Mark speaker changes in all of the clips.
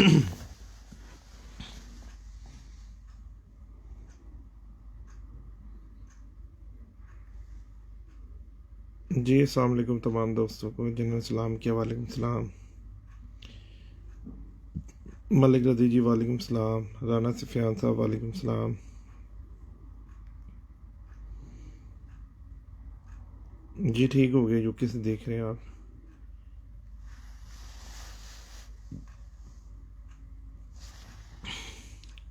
Speaker 1: जी अस्सलाम वालेकुम तमाम दोस्तों को जिन्होंने सलाम किया। वालेकुम सलाम। मलिक रदी जी वालेकुम सलाम। राना सफ़ियान साहब वालेकुम सलाम। जी ठीक हो गए। यूके से देख रहे हैं आप?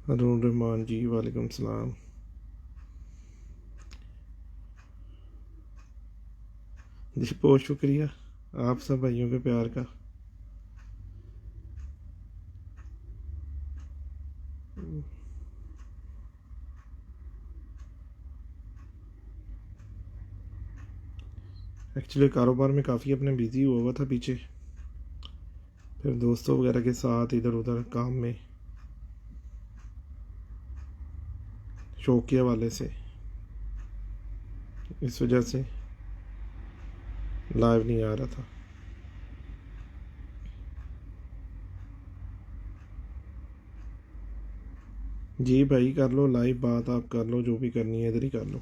Speaker 1: अरुण रहमान जी वालेकुम सलाम। जी बहुत शुक्रिया आप सब भाइयों के प्यार का। एक्चुअली कारोबार में काफ़ी अपने बिज़ी हुआ था पीछे, फिर दोस्तों वगैरह के साथ इधर उधर काम में, शौकिया वाले से, इस वजह से लाइव नहीं आ रहा था। जी भाई कर लो लाइव बात, आप कर लो जो भी करनी है इधर ही कर लो।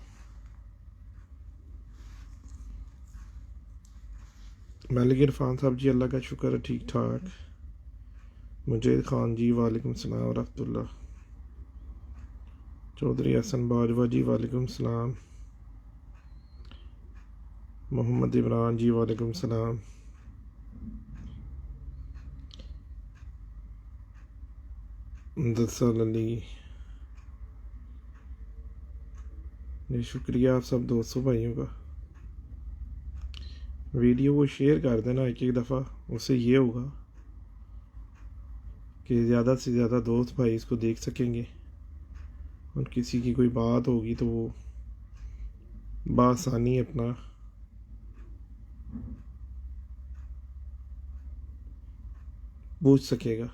Speaker 1: मलिक इरफान साहब जी अल्लाह का शुक्र है ठीक ठाक। मुजीद खान जी वालेकुम सलाम रहमतुल्लाह। चौधरी हसन बाजवा जी वालेकुम सलाम। मोहम्मद इमरान जी वालेकुम सलाम। दसल अली जी शुक्रिया आप सब दोस्तों भाइयों का। वीडियो को शेयर कर देना एक एक दफ़ा, उससे ये होगा कि ज़्यादा से ज़्यादा दोस्त भाई इसको देख सकेंगे और किसी की कोई बात होगी तो वो बआसानी अपना पूछ सकेगा।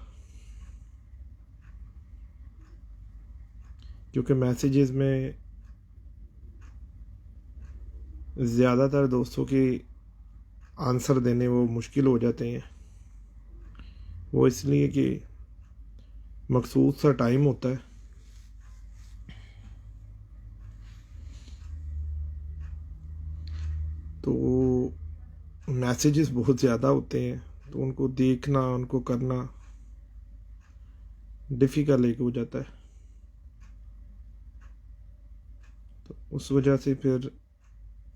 Speaker 1: क्योंकि मैसेजेस में ज़्यादातर दोस्तों के आंसर देने वो मुश्किल हो जाते हैं। वो इसलिए कि मखसूस सा टाइम होता है, तो मैसेजेस बहुत ज़्यादा होते हैं, तो उनको देखना उनको करना डिफ़िकल्ट एक हो जाता है। तो उस वजह से फिर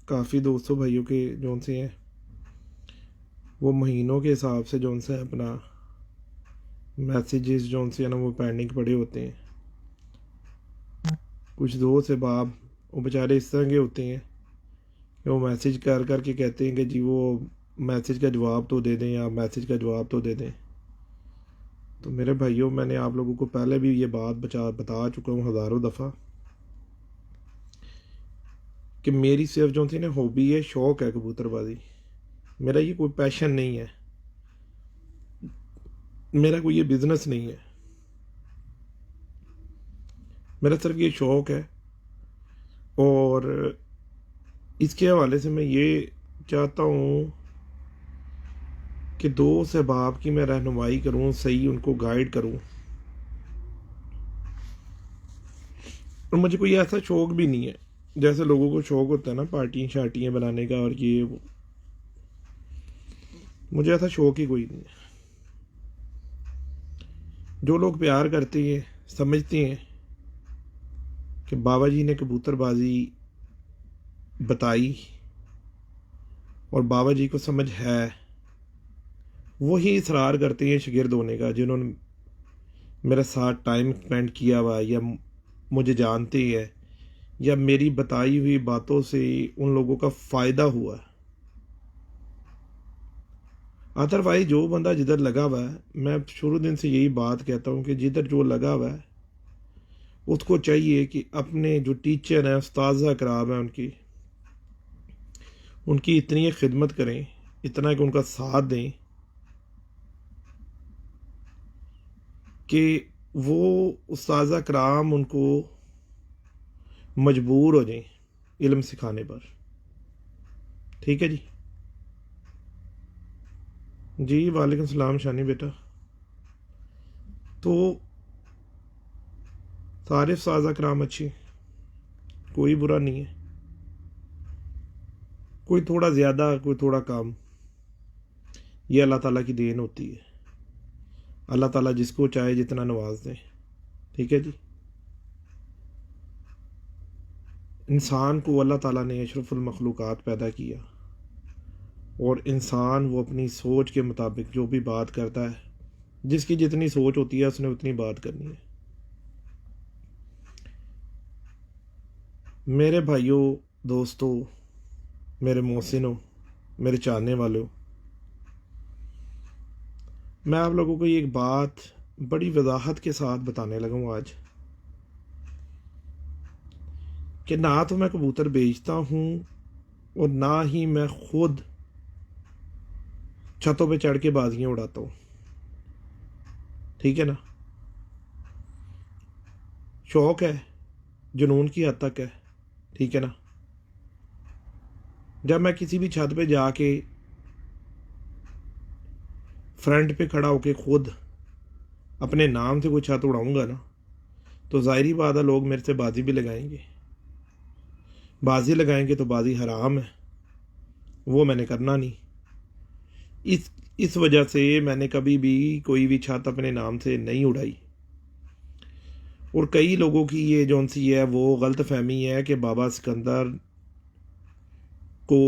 Speaker 1: काफ़ी दोस्तों भाइयों के जौन से हैं वो महीनों के हिसाब से जौन से अपना मैसेजेस जौन से है ना वो पेंडिंग पड़े होते हैं। कुछ दोस्त बाब वो बेचारे इस तरह के होते हैं कि वो मैसेज कर कर के कहते हैं कि जी वो मैसेज का जवाब तो दे दें, या मैसेज का जवाब तो दे दें। तो मेरे भाइयों मैंने आप लोगों को पहले भी ये बात बता चुका हूँ हज़ारों दफ़ा कि मेरी सिर्फ जो थी ना हॉबी है, शौक़ है कबूतरबाजी। मेरा ये कोई पैशन नहीं है, मेरा कोई ये बिज़नेस नहीं है, मेरा सिर्फ ये शौक़ है। और इसके हवाले से मैं ये चाहता हूँ कि दोस्त अहबाब की मैं रहनुमाई करूँ, सही उनको गाइड करूँ। और मुझे कोई ऐसा शौक़ भी नहीं है जैसे लोगों को शौक़ होता है ना पार्टियाँ शार्टियाँ बनाने का और ये वो। मुझे ऐसा शौक़ ही कोई नहीं है। जो लोग प्यार करते हैं समझते हैं कि बाबा जी ने कबूतरबाजी बताई और बाबा जी को समझ है, वही इसरार करते हैं शागिर्द होने का, जिन्होंने मेरे साथ टाइम स्पेंड किया हुआ या मुझे जानते हैं या मेरी बताई हुई बातों से उन लोगों का फ़ायदा हुआ। अदरवाइज जो बंदा जिधर लगा हुआ है, मैं शुरू दिन से यही बात कहता हूँ कि जिधर जो लगा हुआ है उसको चाहिए कि अपने जो टीचर हैं उस्ताज़ कराम हैं उनकी इतनी खिदमत करें, इतना कि उनका साथ दें कि वो उस्ताज़ कराम उनको मजबूर हो जाएं इल्म सिखाने पर। ठीक है जी। जी वालेकुम सलाम शानी बेटा। तो तारिफ साजा कराम अच्छी, कोई बुरा नहीं है, कोई थोड़ा ज़्यादा कोई थोड़ा कम, ये अल्लाह ताला की देन होती है। अल्लाह ताला जिसको चाहे जितना नवाज दें, ठीक है जी। इंसान को अल्लाह ताला ने अशरफुल मखलूक़ात पैदा किया, और इंसान वो अपनी सोच के मुताबिक जो भी बात करता है, जिसकी जितनी सोच होती है उसने उतनी बात करनी है। मेरे भाइयों, दोस्तों, मेरे मोहसिनों, मेरे चाहने वालों, मैं आप लोगों को एक बात बड़ी वजाहत के साथ बताने लगा हूँ आज, कि ना तो मैं कबूतर बेचता हूँ और ना ही मैं खुद छतों पे चढ़ के बाजियाँ उड़ाता हूँ, ठीक है ना। शौक़ है, जुनून की हद तक है, ठीक है ना। जब मैं किसी भी छत पे जाके फ्रंट पे खड़ा होके खुद अपने नाम से कोई छत उड़ाऊंगा ना, तो ज़ाहिरी बात है लोग मेरे से बाजी भी लगाएंगे। बाजी लगाएंगे तो बाजी हराम है, वो मैंने करना नहीं। इस वजह से मैंने कभी भी कोई भी छत अपने नाम से नहीं उड़ाई। और कई लोगों की ये जौन सी है वो गलत फहमी है कि बाबा सिकंदर को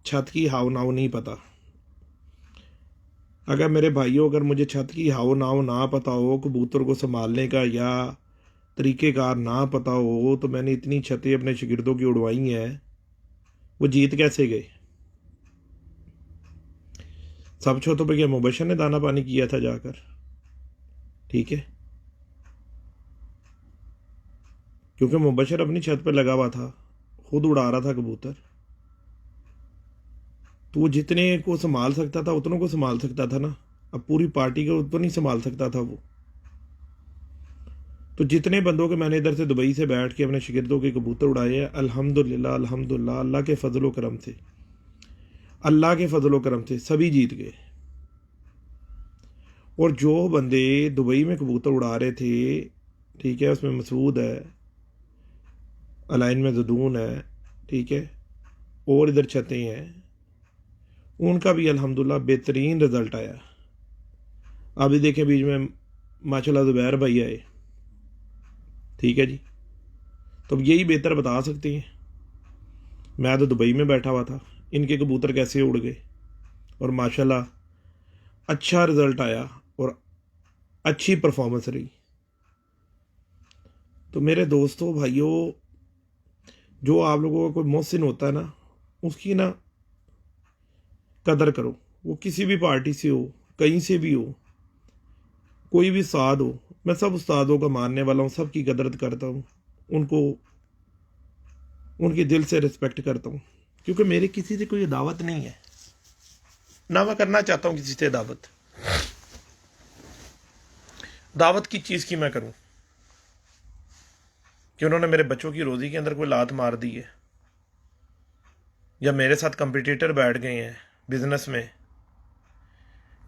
Speaker 1: छत की हाव नाव नहीं पता। अगर मेरे भाइयों, अगर मुझे छत की हाव नाव ना पता हो, कबूतर को संभालने का या तरीक़ेकार ना पता हो, तो मैंने इतनी छतें अपने शागिर्दों की उड़वाई हैं, वो जीत कैसे गए? सब छतों पे क्या मुबशर ने दाना पानी किया था जाकर? ठीक है, क्योंकि मुबशर अपनी छत पर लगा हुआ था, खुद उड़ा रहा था कबूतर, तो वो जितने को संभाल सकता था उतनों को संभाल सकता था ना। अब पूरी पार्टी को तो नहीं संभाल सकता था वो। तो जितने बंदों के मैंने इधर से दुबई से बैठ के अपने शागिर्दों के कबूतर उड़ाए हैं, अल्हम्दुलिल्लाह अल्हम्दुलिल्लाह, अल्लाह के फजलो करम से, अल्लाह के फजलो करम से सभी जीत गए। और जो बंदे दुबई में कबूतर उड़ा रहे थे, ठीक है, उसमें मसूद है, अलाइन में जदून है, ठीक है, और इधर छतें हैं, उनका भी अल्हम्दुलिल्लाह बेहतरीन रिज़ल्ट आया। अभी देखें बीच में माशाल्लाह ज़ुबैर भाई आए, ठीक है जी, तो अब यही बेहतर बता सकते हैं। मैं तो दुबई में बैठा हुआ था, इनके कबूतर कैसे उड़ गए, और माशाल्लाह अच्छा रिज़ल्ट आया और अच्छी परफॉर्मेंस रही। तो मेरे दोस्तों, भाइयों, जो आप लोगों का कोई मोहसिन होता है ना, उसकी ना कदर करो। वो किसी भी पार्टी से हो, कहीं से भी हो, कोई भी उस्ताद हो, मैं सब उस्तादों का मानने वाला हूँ, सबकी कदर करता हूँ, उनको उनके दिल से रिस्पेक्ट करता हूँ, क्योंकि मेरी किसी से कोई दावत नहीं है, ना मैं करना चाहता हूँ किसी से दावत। दावत की चीज़ की मैं करूँ कि उन्होंने मेरे बच्चों की रोज़ी के अंदर कोई लात मार दी है, या मेरे साथ कंपटीटर बैठ गए हैं बिजनेस में,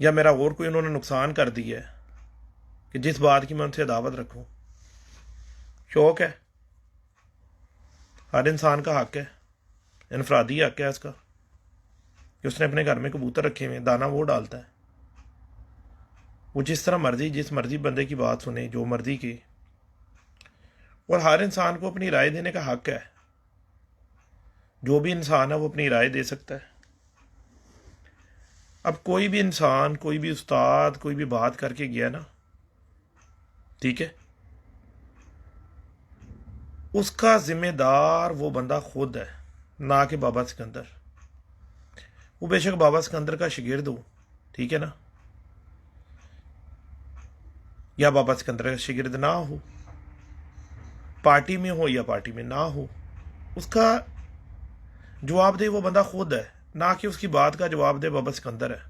Speaker 1: या मेरा और कोई उन्होंने नुकसान कर दिया है, कि जिस बात की मैं उनसे दावत रखूं। शौक़ है, हर इंसान का हक है, इनफरादी हक है इसका, कि उसने अपने घर में कबूतर रखे हुए, दाना वो डालता है, वो जिस तरह मर्जी, जिस मर्जी बंदे की बात सुने, जो मर्जी की, और हर इंसान को अपनी राय देने का हक है। जो भी इंसान है वो अपनी राय दे सकता है। अब कोई भी इंसान, कोई भी उस्ताद कोई भी बात करके गया ना, ठीक है, उसका जिम्मेदार वो बंदा खुद है, ना कि बाबा सिकंदर। वो बेशक बाबा सिकंदर का शागिर्द हो, ठीक है ना, या बाबा सिकंदर का शागिर्द ना हो, पार्टी में हो या पार्टी में ना हो, उसका जवाबदेह वो बंदा खुद है, ना कि उसकी बात का जवाबदेह बाबा सिकंदर है,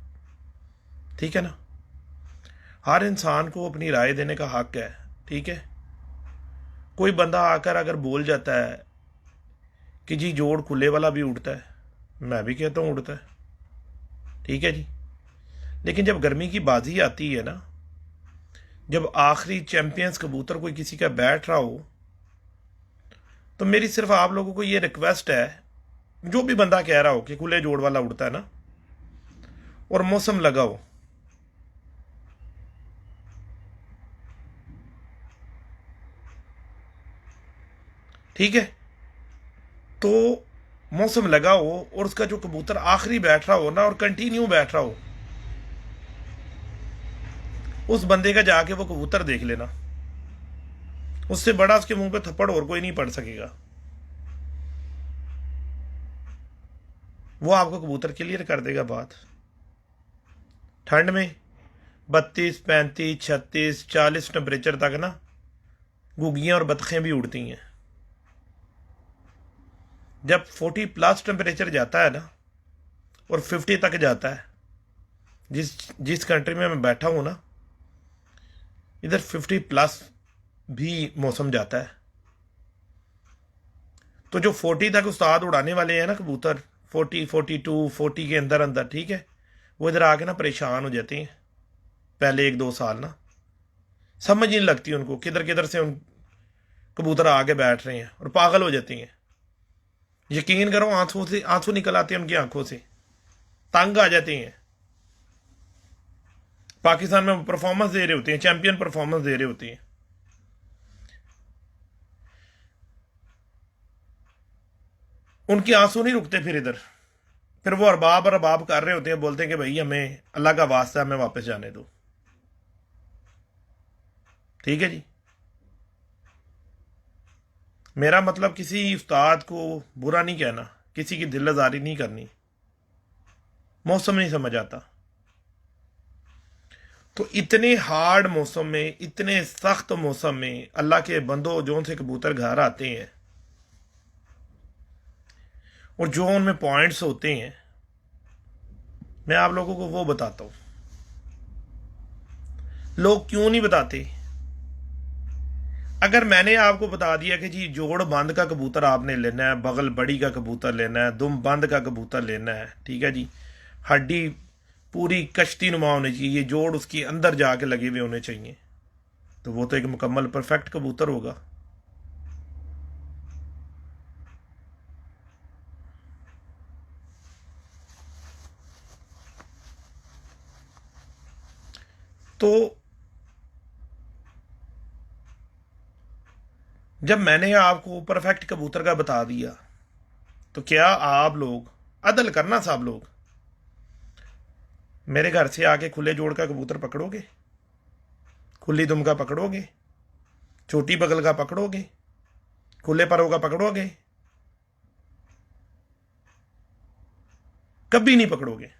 Speaker 1: ठीक है ना। हर इंसान को अपनी राय देने का हक है, ठीक है। कोई बंदा आकर अगर बोल जाता है कि जी जोड़ खुले वाला भी उड़ता है, मैं भी कहता हूँ उड़ता है, ठीक है जी, लेकिन जब गर्मी की बाजी आती है ना, जब आखिरी चैंपियंस कबूतर कोई किसी का बैठ रहा हो, तो मेरी सिर्फ आप लोगों को ये रिक्वेस्ट है, जो भी बंदा कह रहा हो कि खुले जोड़ वाला उड़ता है ना, और मौसम लगा हो, ठीक है, तो मौसम लगा हो और उसका जो कबूतर आखिरी बैठ रहा हो ना और कंटिन्यू बैठ रहा हो, उस बंदे का जाके वो कबूतर देख लेना। उससे बड़ा उसके मुंह पे थप्पड़ और कोई नहीं पड़ सकेगा। वो आपको कबूतर क्लियर कर देगा बात। ठंड में 32, 35, 36, 40 टेम्परेचर तक ना घुग्गियां और बतखें भी उड़ती हैं। जब 40+ टेम्परेचर जाता है ना और 50 तक जाता है, जिस जिस कंट्री में मैं बैठा हूं ना, इधर 50+ भी मौसम जाता है। तो जो 40 तक उस्ताद उड़ाने वाले हैं ना कबूतर, 40, 42, 40 के अंदर अंदर, ठीक है, वो इधर आके ना परेशान हो जाते हैं। पहले 1-2 साल ना समझ ही नहीं लगती उनको, किधर किधर से उन कबूतर आके बैठ रहे हैं, और पागल हो जाती हैं। यकीन करो, आंसू से आंसू निकल आते हैं उनकी आंखों से, तंग आ जाते हैं। पाकिस्तान में परफॉर्मेंस दे रहे होते हैं, चैंपियन परफॉर्मेंस दे रहे होते हैं, उनके आंसू नहीं रुकते। फिर वो अरबाब और अरबाब कर रहे होते हैं, बोलते हैं कि भाई हमें अल्लाह का वास्ता, हमें वापस जाने दो। ठीक है जी। मेरा मतलब किसी उस्ताद को बुरा नहीं कहना, किसी की दिल आजारी नहीं करनी। मौसम नहीं समझ आता, तो इतने हार्ड मौसम में, इतने सख्त मौसम में अल्लाह के बंदो जो से कबूतर घर आते हैं और जो उनमें पॉइंट्स होते हैं, मैं आप लोगों को वो बताता हूं। लोग क्यों नहीं बताते? अगर मैंने आपको बता दिया कि जी जोड़ बंद का कबूतर आपने लेना है, बगल बड़ी का कबूतर लेना है, दुम बंद का कबूतर लेना है, ठीक है जी, हड्डी पूरी कश्ती नुमा होनी चाहिए, जोड़ उसके अंदर जाके लगे हुए होने चाहिए, तो वो तो एक मुकम्मल परफेक्ट कबूतर होगा। तो जब मैंने आपको परफेक्ट कबूतर का बता दिया, तो क्या आप लोग अदल करना, सब लोग मेरे घर से आके खुले जोड़ का कबूतर पकड़ोगे, खुली दुम का पकड़ोगे, छोटी बगल का पकड़ोगे, खुले परों का पकड़ोगे? कभी नहीं पकड़ोगे।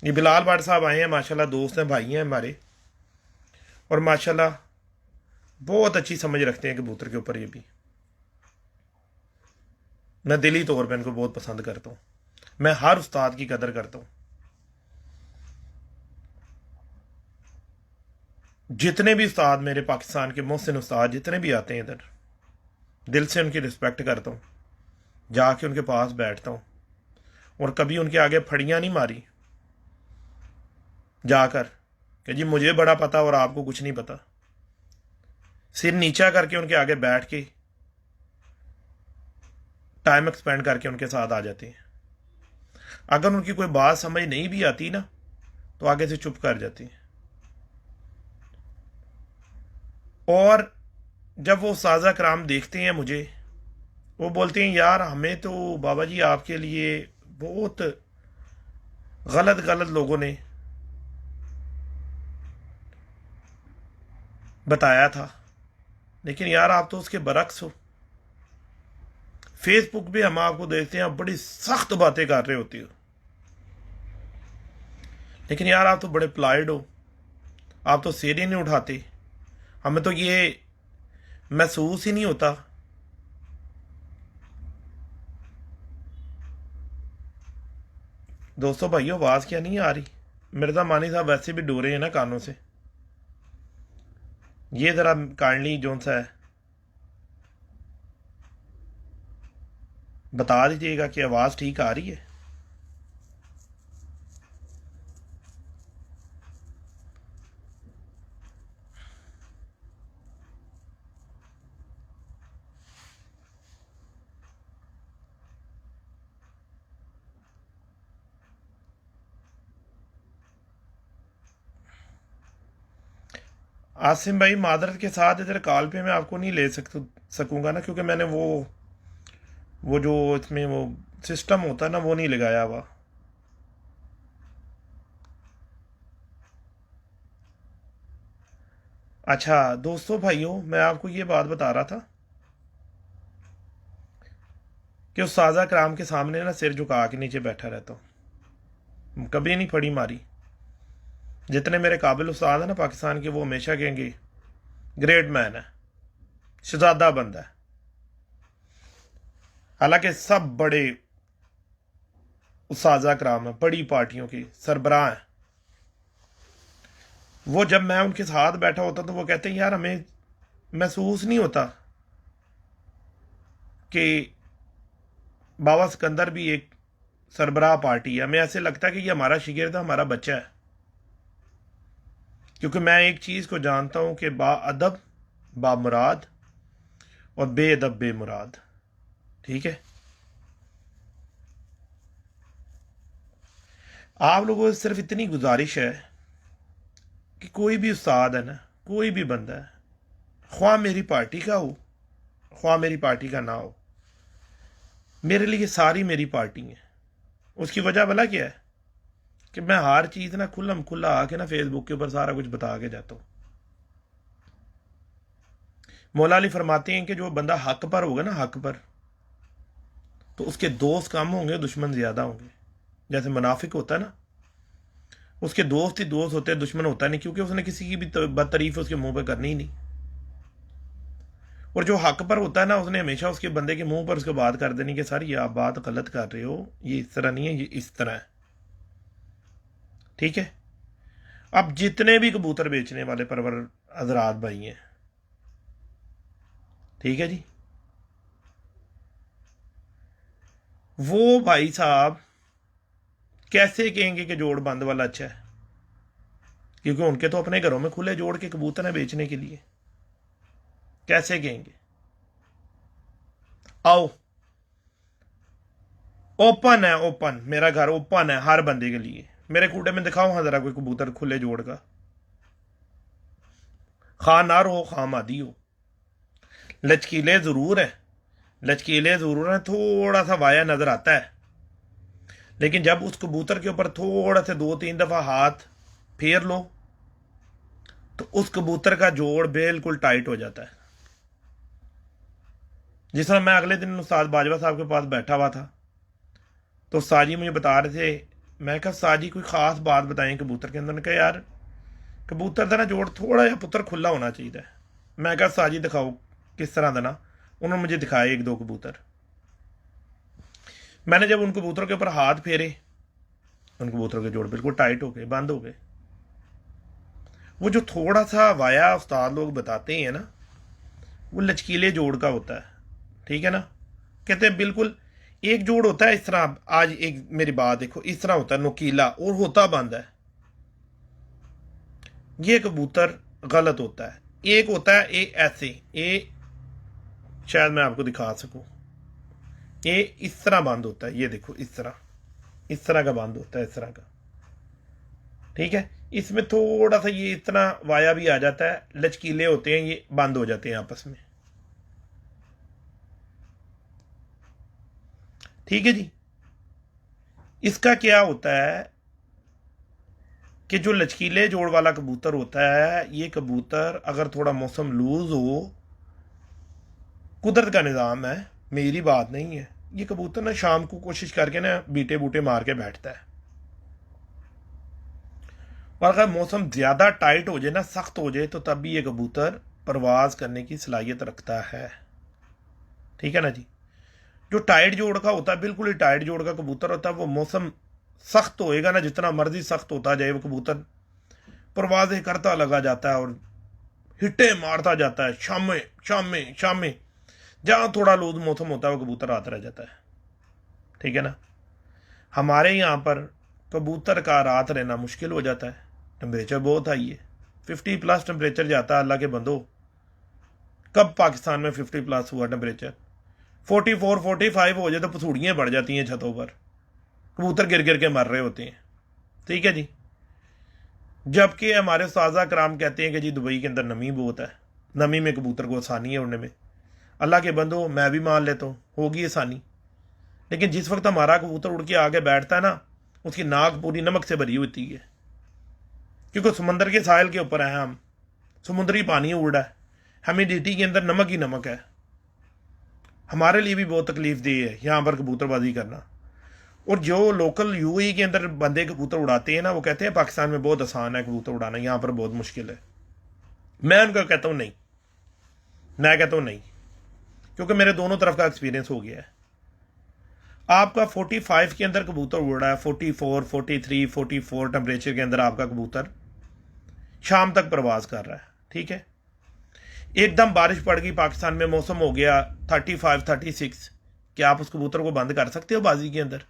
Speaker 1: ये बिलाल भट्ट साहब आए हैं, माशाल्लाह दोस्त हैं, भाई हैं हमारे, और माशाल्लाह बहुत अच्छी समझ रखते हैं कबूतर के ऊपर। ये भी मैं दिली तौर पर इनको बहुत पसंद करता हूँ। मैं हर उस्ताद की कदर करता हूँ। जितने भी उस्ताद मेरे पाकिस्तान के मोहसिन उस्ताद जितने भी आते हैं इधर, दिल से उनकी रिस्पेक्ट करता हूँ, जाके उनके पास बैठता हूँ, और कभी उनके आगे फड़ियाँ नहीं मारी जाकर कि जी मुझे बड़ा पता और आपको कुछ नहीं पता। सिर नीचा करके उनके आगे बैठ के टाइम एक्सपेंड करके उनके साथ आ जाते हैं। अगर उनकी कोई बात समझ नहीं भी आती ना, तो आगे से चुप कर जाते हैं। और जब वो साजा कराम देखते हैं मुझे, वो बोलते हैं यार हमें तो बाबा जी आपके लिए बहुत गलत गलत लोगों ने बताया था, लेकिन यार आप तो उसके बरक्स हो। फेसबुक पे हम आपको देखते हैं, आप बड़ी सख्त बातें कर रहे होती हो, लेकिन यार आप तो बड़े प्लाइड हो, आप तो सिर ही नहीं उठाते। हमें तो ये महसूस ही नहीं होता। दोस्तों भाइयों, आवाज़ क्या नहीं आ रही? मिर्जा मानी साहब वैसे भी डोरे हैं ना कानों से। ये ज़रा काइंडली जोन सा है बता दीजिएगा कि आवाज़ ठीक आ रही है। आसिम भाई मादरत के साथ इधर कॉल पे मैं आपको नहीं ले सकूंगा ना, क्योंकि मैंने वो जो इसमें वो सिस्टम होता है ना वो नहीं लगाया हुआ। अच्छा दोस्तों भाइयों, मैं आपको ये बात बता रहा था कि उस साजा कराम के सामने ना सिर झुका के नीचे बैठा रहता हूँ, कभी नहीं फड़ी मारी। जितने मेरे काबिल उस्ताद है ना पाकिस्तान के, वो हमेशा कहेंगे ग्रेट मैन है, शहजादा बंदा है। हालांकि सब बड़े उस्ताजा कराम है, बड़ी पार्टियों के सरबराह हैं। वो जब मैं उनके साथ बैठा होता तो वो कहते हैं यार हमें महसूस नहीं होता कि बाबा सिकंदर भी एक सरबराह पार्टी है। हमें ऐसे लगता है कि ये हमारा शिगिर्द है, हमारा बच्चा है। क्योंकि मैं एक चीज़ को जानता हूं कि बाअदब बामुराद और बेअदब बेमुराद। ठीक है, आप लोगों से सिर्फ इतनी गुजारिश है कि कोई भी उस्ताद है ना, कोई भी बंदा है, ख्वाह मेरी पार्टी का हो ख्वाह मेरी पार्टी का ना हो, मेरे लिए सारी मेरी पार्टी है। उसकी वजह भला क्या है कि मैं हर चीज़ ना खुल्लम खुल्ला आके ना फेसबुक के ऊपर सारा कुछ बता के जाता हूँ। मौला अली फरमाते हैं कि जो बंदा हक पर होगा ना, हक पर, तो उसके दोस्त कम होंगे, दुश्मन ज्यादा होंगे। जैसे मुनाफिक होता है ना, उसके दोस्त ही दोस्त होते हैं, दुश्मन होता नहीं, क्योंकि उसने किसी की भी बदतारीफ उसके मुंह पे करनी ही नहीं। और जो हक पर होता है ना, उसने हमेशा उसके बंदे के मुंह पर उसको बात कर देनी कि सर ये आप बात गलत कर रहे हो, ये इस तरह नहीं है, ये इस तरह है। ठीक है, अब जितने भी कबूतर बेचने वाले परवर हजरात भाई हैं, ठीक है जी, वो भाई साहब कैसे कहेंगे कि जोड़ बंद वाला अच्छा है? क्योंकि उनके तो अपने घरों में खुले जोड़ के कबूतर हैं बेचने के लिए। कैसे कहेंगे? आओ, ओपन है, ओपन, मेरा घर ओपन है हर बंदे के लिए। मेरे कूड़े में दिखाओ हाँ जरा कोई कबूतर खुले जोड़ का, खा नार हो खा मादी हो। लचकीले जरूर है, लचकीले जरूर है, थोड़ा सा वाया नजर आता है, लेकिन जब उस कबूतर के ऊपर थोड़ा से 2-3 दफा हाथ फेर लो तो उस कबूतर का जोड़ बिल्कुल टाइट हो जाता है। जिस तरह मैं अगले दिन उस्ताद बाजवा साहब के पास बैठा हुआ था, तो साजी मुझे बता रहे थे, मैं कहा साजी कोई खास बात बताएं कबूतर के अंदर। ने कहा यार कबूतर का ना जोड़ थोड़ा या पुत्र खुला होना चाहिए। मैं कहा साजी दिखाओ किस तरह का ना। उन्होंने मुझे दिखाए 1-2 कबूतर। मैंने जब उन कबूतरों के ऊपर हाथ फेरे, उन कबूतरों के जोड़ बिल्कुल टाइट हो गए, बंद हो गए। वो जो थोड़ा सा वाया उस्ताद लोग बताते हैं ना, वो लचकीले जोड़ का होता है। ठीक है ना, कहते हैं बिल्कुल एक जोड़ होता है इस तरह। आज एक मेरी बात देखो, इस तरह होता है नुकीला और होता बंद है। ये कबूतर गलत होता है। एक होता है ए ऐसे, ए शायद मैं आपको दिखा सकूं, ये इस तरह बंद होता है। ये देखो इस तरह का बंद होता है, इस तरह का। ठीक है, इसमें थोड़ा सा ये इतना वाया भी आ जाता है, लचकीले होते हैं, ये बंद हो जाते हैं आपस में। ठीक है जी, इसका क्या होता है कि जो लचकीले जोड़ वाला कबूतर होता है, ये कबूतर अगर थोड़ा मौसम लूज हो, कुदरत का निज़ाम है, मेरी बात नहीं है, ये कबूतर ना शाम को कोशिश करके ना बीटे बूटे मार के बैठता है। और अगर मौसम ज़्यादा टाइट हो जाए ना, सख्त हो जाए, तो तब भी ये कबूतर परवाज करने की सलाहियत रखता है। ठीक है ना जी, जो टाइट जोड़ का होता है, बिल्कुल ही टाइट जोड़ का कबूतर होता है, वो मौसम सख्त होएगा ना, जितना मर्जी सख्त होता जाए, वो कबूतर परवाजें करता लगा जाता है और हिट्टे मारता जाता है। शामे शामे शामे, जहाँ थोड़ा लूज मौसम होता है वो कबूतर आता रह जाता है। ठीक है ना, हमारे यहाँ पर कबूतर का रात रहना मुश्किल हो जाता है, टेम्परेचर बहुत हाई है, 50+ टेम्परेचर जाता है। अल्लाह के बंदो, कब पाकिस्तान में 50+ हुआ टेम्परेचर? 44-45 हो जाए तो पसूड़ियाँ बढ़ जाती हैं छतों पर, कबूतर गिर गिर के मर रहे होते हैं। ठीक है जी, जबकि हमारे उस्ताद कराम कहते हैं कि जी दुबई के अंदर नमी बहुत है, नमी में कबूतर को आसानी है उड़ने में। अल्लाह के बंदो, मैं भी मान लेता हूँ होगी आसानी, लेकिन जिस वक्त हमारा कबूतर उड़ के आगे बैठता है ना, उसकी नाक पूरी नमक से भरी होती है, क्योंकि समंदर के साहिल के ऊपर है हम, समुद्री पानी उड़ रहा है, ह्यूमिडिटी के अंदर नमक ही नमक है। हमारे लिए भी बहुत तकलीफ दी है यहाँ पर कबूतरबाजी करना। और जो लोकल यूएई के अंदर बंदे कबूतर उड़ाते हैं ना, वो कहते हैं पाकिस्तान में बहुत आसान है कबूतर उड़ाना, यहाँ पर बहुत मुश्किल है। मैं उनका कहता हूँ नहीं, मैं कहता हूँ नहीं, क्योंकि मेरे दोनों तरफ का एक्सपीरियंस हो गया है। आपका 45 के अंदर कबूतर उड़ रहा है, 44, 43, 44 टेम्परेचर के अंदर आपका कबूतर शाम तक प्रवास कर रहा है, ठीक है। एकदम बारिश पड़ गई, पाकिस्तान में मौसम हो गया 35, 36, क्या आप उस कबूतर को बंद कर सकते हो बाजी के अंदर?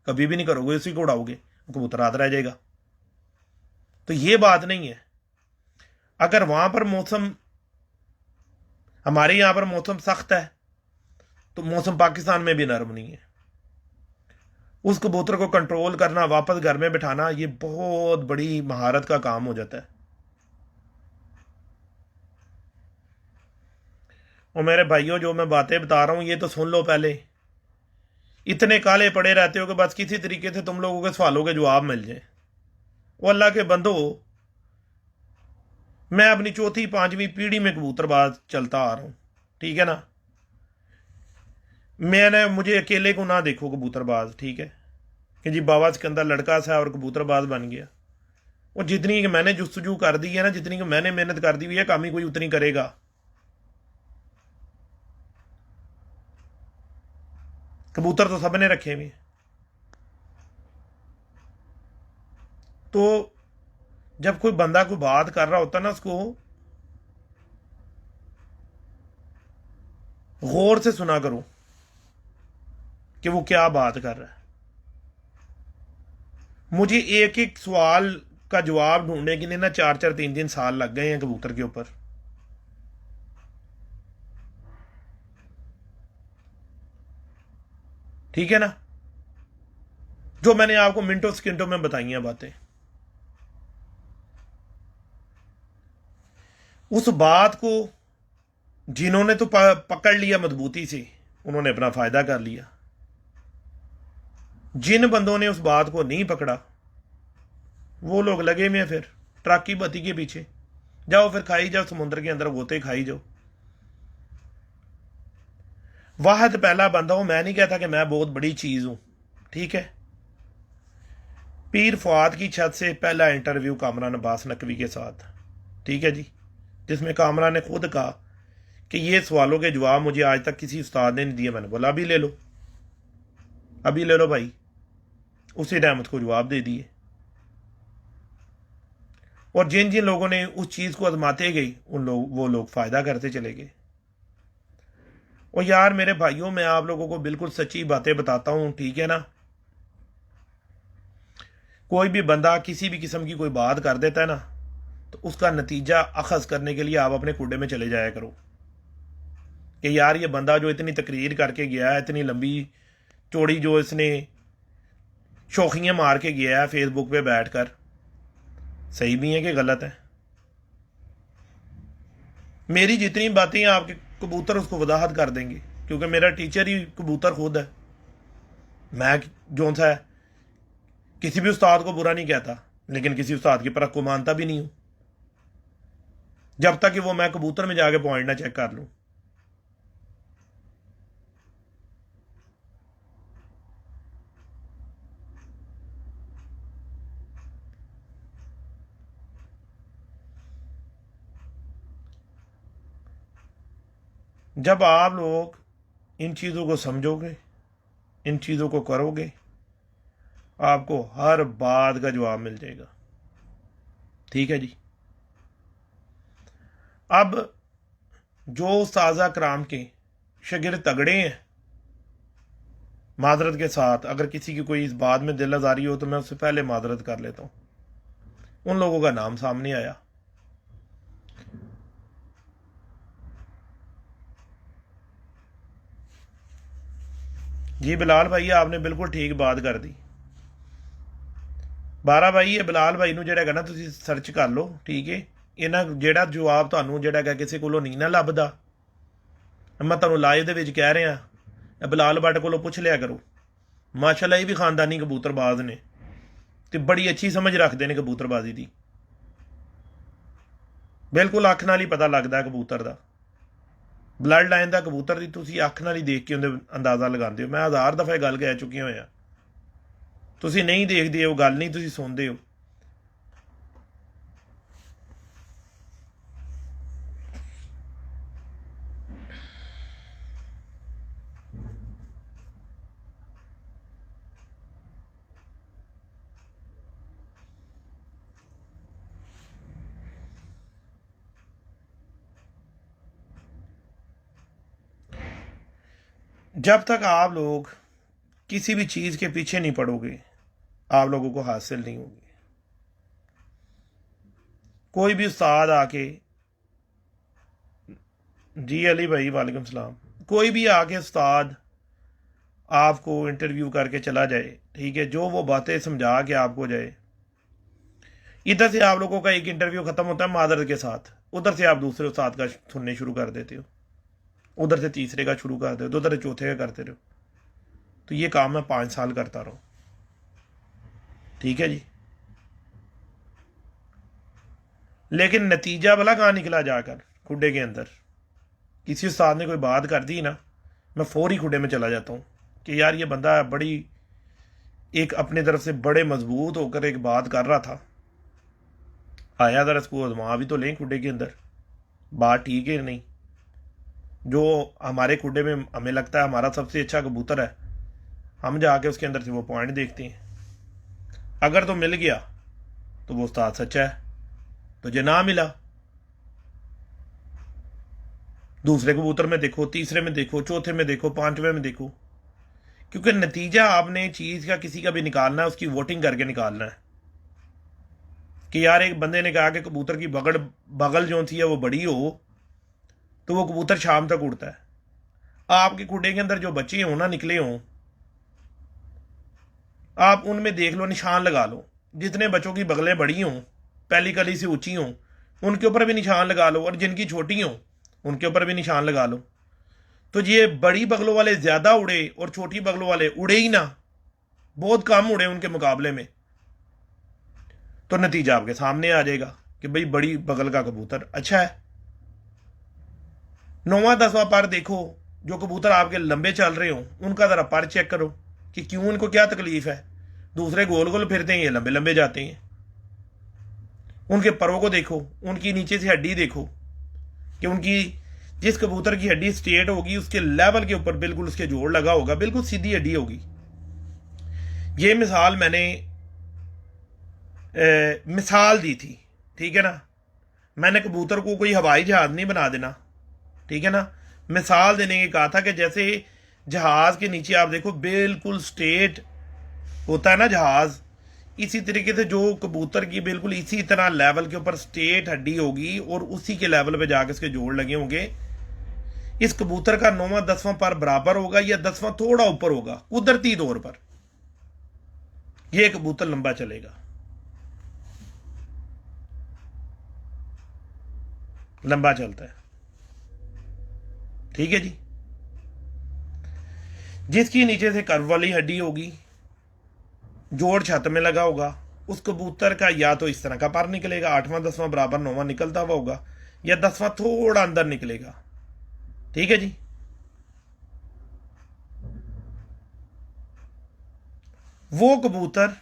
Speaker 1: कभी भी नहीं करोगे, उसी को उड़ाओगे, कबूतर हाथ रह जाएगा। तो ये बात नहीं है। अगर वहां पर मौसम, हमारे यहां पर मौसम सख्त है, तो मौसम पाकिस्तान में भी नरम नहीं है। उस कबूतर को कंट्रोल करना, वापस घर में बिठाना, ये बहुत बड़ी महारत का काम हो जाता है। और मेरे भाइयों, जो मैं बातें बता रहा हूं ये तो सुन लो पहले। इतने काले पड़े रहते हो कि बस किसी तरीके से तुम लोगों के सवालों के जवाब मिल जाए। वो अल्लाह के बंदो, मैं अपनी चौथी पांचवी पीढ़ी में कबूतरबाज चलता आ रहा हूं, ठीक है ना। मुझे अकेले को ना देखो कबूतरबाज, ठीक है, कि जी बाबा सिकंदर लड़का सा और कबूतरबाज बन गया। और जितनी कि मैंने जुस्तजू कर दी है ना, जितनी कि मैंने मेहनत कर दी हुई है, काम ही कोई उतनी करेगा। कबूतर तो सबने रखे हुए। तो जब कोई बंदा कोई बात कर रहा होता ना, उसको गौर से सुना करो कि वो क्या बात कर रहा है। मुझे एक एक सवाल का जवाब ढूंढने के लिए ना 4-4, 3-3 साल लग गए हैं कबूतर के ऊपर। ठीक है ना, जो मैंने आपको मिनटों सेकंडों में बताई हैं बातें। उस बात को जिन्होंने तो पकड़ लिया मजबूती से, उन्होंने अपना फायदा कर लिया। जिन बंदों ने उस बात को नहीं पकड़ा, वो लोग लगे हुए फिर ट्रक की बत्ती के पीछे। जाओ फिर खाई जाओ, समुद्र के अंदर गोते खाई जाओ। वाहद पहला बंदा हूं, मैं नहीं कहता कि मैं बहुत बड़ी चीज हूं, ठीक है। पीर फुआद की छत से पहला इंटरव्यू कामरान अब्बास नकवी के साथ, ठीक है जी, जिसमें कामरान ने खुद कहा कि ये सवालों के जवाब मुझे आज तक किसी उस्ताद ने नहीं दिए। मैंने बोला अभी ले लो, अभी ले लो भाई। उसी टाइम उसको जवाब दे दिए। और जिन जिन लोगों ने उस चीज को आजमाते गए, वो लोग फायदा करते चले गए। और यार मेरे भाइयों, मैं आप लोगों को बिल्कुल सच्ची बातें बताता हूं, ठीक है ना। कोई भी बंदा किसी भी किस्म की कोई बात कर देता है ना, तो उसका नतीजा अखज़ करने के लिए आप अपने कूड़े में चले जाया करो कि यार ये बंदा जो इतनी तकरीर करके गया है, इतनी लंबी चौड़ी जो इसने शौखियाँ मार के गया है फेसबुक पे बैठकर, सही भी है कि गलत है। मेरी जितनी बातें आपके कबूतर उसको वजाहत कर देंगे, क्योंकि मेरा टीचर ही कबूतर खुद है। मैं जो सा है किसी भी उस्ताद को बुरा नहीं कहता, लेकिन किसी उस्ताद की परख को मानता भी नहीं हूं जब तक कि वो मैं कबूतर में जाके पॉइंट ना चेक कर लूं। जब आप लोग इन चीज़ों को समझोगे, इन चीज़ों को करोगे, आपको हर बात का जवाब मिल जाएगा, ठीक है जी। अब जो उस्ताज़ा कराम के शागिर्द तगड़े हैं, मादरत के साथ अगर किसी की कोई इस बात में दिल आज़ारी हो तो मैं उससे पहले मादरत कर लेता हूँ। उन लोगों का नाम सामने आया। जी बिलाल भाई, आपने बिल्कुल ठीक बात कर दी। 12 भाई ये बिलाल भाई ਨੂੰ ਜਿਹੜਾ ਹੈਗਾ ਨਾ ਤੁਸੀਂ ਸਰਚ ਕਰ ਲਓ, ਠੀਕ ਹੈ। ਇਹਨਾਂ ਜਿਹੜਾ ਜਵਾਬ ਤੁਹਾਨੂੰ ਜਿਹੜਾ ਹੈਗਾ ਕਿਸੇ ਕੋਲੋਂ ਨਹੀਂ ਨਾ ਲੱਭਦਾ, ਮੈਂ ਤੁਹਾਨੂੰ ਲਾਈਵ ਦੇ ਵਿੱਚ ਕਹਿ ਰਿਹਾ, ਬਿਲਾਲ ਭੱਟ ਕੋਲੋਂ ਪੁੱਛ ਲਿਆ ਕਰੋ। ਮਾਸ਼ਾਅੱਲਾ ਇਹ ਵੀ ਖਾਨਦਾਨੀ ਕਬੂਤਰਬਾਜ਼ ਨੇ ਤੇ ਬੜੀ ਅੱਛੀ ਸਮਝ ਰੱਖਦੇ ਨੇ ਕਬੂਤਰਬਾਜ਼ੀ ਦੀ। ਬਿਲਕੁਲ ਅੱਖ ਨਾਲ ਹੀ ਪਤਾ ਲੱਗਦਾ ਕਬੂਤਰ ਦਾ, ਬਲੱਡ ਲਾਈਨ ਦਾ ਕਬੂਤਰ ਦੀ ਤੁਸੀਂ ਅੱਖ ਨਾਲ ਹੀ ਦੇਖ ਕੇ ਉਹਦੇ ਅੰਦਾਜ਼ਾ ਲਗਾਉਂਦੇ ਹੋ। ਮੈਂ 1000 ਦਫਾ ਇਹ ਗੱਲ ਕਹਿ ਚੁੱਕੀ ਹੋਇਆ, ਤੁਸੀਂ ਨਹੀਂ ਦੇਖਦੇ ਹੋ ਗੱਲ, ਨਹੀਂ ਤੁਸੀਂ ਸੁਣਦੇ ਹੋ। जब तक आप लोग किसी भी चीज के पीछे नहीं पड़ोगे, आप लोगों को हासिल नहीं होगी। कोई भी उस्ताद आके, जी अली भाई वालेकुम सलाम, कोई भी आके उस्ताद आपको इंटरव्यू करके चला जाए, ठीक है, जो वो बातें समझा के आपको जाए, इधर से आप लोगों का एक इंटरव्यू खत्म होता है मादरत के साथ, उधर से आप दूसरे उस्ताद का सुनने शुरू कर देते हो, उधर से तीसरे का शुरू कर दो, उधर से चौथे का करते रहो। तो ये काम मैं 5 साल करता रहूं, ठीक है जी। लेकिन नतीजा भला कहाँ निकला जाकर खुडे के अंदर, किसी उस्ताद ने कोई बात कर दी ना, मैं फौरी खुडे में चला जाता हूँ कि यार ये बंदा बड़ी एक अपनी तरफ से बड़े मजबूत होकर एक बात कर रहा था, आया जरा इसको आजमा भी तो लें खुडे के अंदर, बात ठीक है नहीं। जो हमारे खुडे में हमें लगता है हमारा सबसे अच्छा कबूतर है, हम जाके उसके अंदर से वो पॉइंट देखते हैं, अगर तो मिल गया तो वो उस्ताद सच्चा है, तो जो ना मिला दूसरे कबूतर में देखो, तीसरे में देखो, चौथे में देखो, 5वें में देखो, क्योंकि नतीजा आपने चीज का किसी का भी निकालना है, उसकी वोटिंग करके निकालना है। कि यार एक बंदे ने कहा कि कबूतर की बगल जो थी है वो बड़ी हो तो वो कबूतर शाम तक उड़ता है। आपके खुडे के अंदर जो बच्चे हों ना निकले हों, आप उनमें देख लो, निशान लगा लो, जितने बच्चों की बगलें बड़ी हों, पहली कली से ऊंची हों, उनके ऊपर भी निशान लगा लो, और जिनकी छोटी हों उनके ऊपर भी निशान लगा लो। तो ये बड़ी बगलों वाले ज्यादा उड़े और छोटी बगलों वाले उड़े ही ना, बहुत कम उड़े उनके मुकाबले में, तो नतीजा आपके सामने आ जाएगा कि भाई बड़ी बगल का कबूतर अच्छा है। 9वां 10वां पर देखो, जो कबूतर आपके लंबे चल रहे हो उनका जरा पर चेक करो कि क्यों, इनको क्या तकलीफ है। दूसरे गोल गोल फिरते हैं, ये लंबे लंबे जाते हैं। उनके परों को देखो, उनकी नीचे से हड्डी देखो कि उनकी जिस कबूतर की हड्डी स्ट्रेट होगी उसके लेवल के ऊपर बिल्कुल उसके जोड़ लगा होगा, बिल्कुल सीधी हड्डी होगी। ये मिसाल मैंने मिसाल दी थी, ठीक है ना। मैंने कबूतर को कोई हवाई जहाज नहीं बना देना, ठीक है ना। मिसाल देने के कहा था कि जैसे जहाज के नीचे आप देखो बिल्कुल स्ट्रेट होता है ना जहाज, इसी तरीके से जो कबूतर की बिल्कुल इसी तरह लेवल के ऊपर स्ट्रेट हड्डी होगी और उसी के लेवल पे जाकर इसके जोड़ लगे होंगे। इस कबूतर का 9वां 10वां पर बराबर होगा या 10वां थोड़ा ऊपर होगा, कुदरती तौर पर यह कबूतर लंबा चलेगा, लंबा चलता है, ठीक है जी। जिसकी नीचे से कर्व वाली हड्डी होगी, जोड़ छत में लगा होगा, उस कबूतर का या तो इस तरह का पर निकलेगा, 8वां 10वां बराबर 9वां निकलता हुआ होगा, या 10वां थोड़ा अंदर निकलेगा, ठीक है जी। वो कबूतर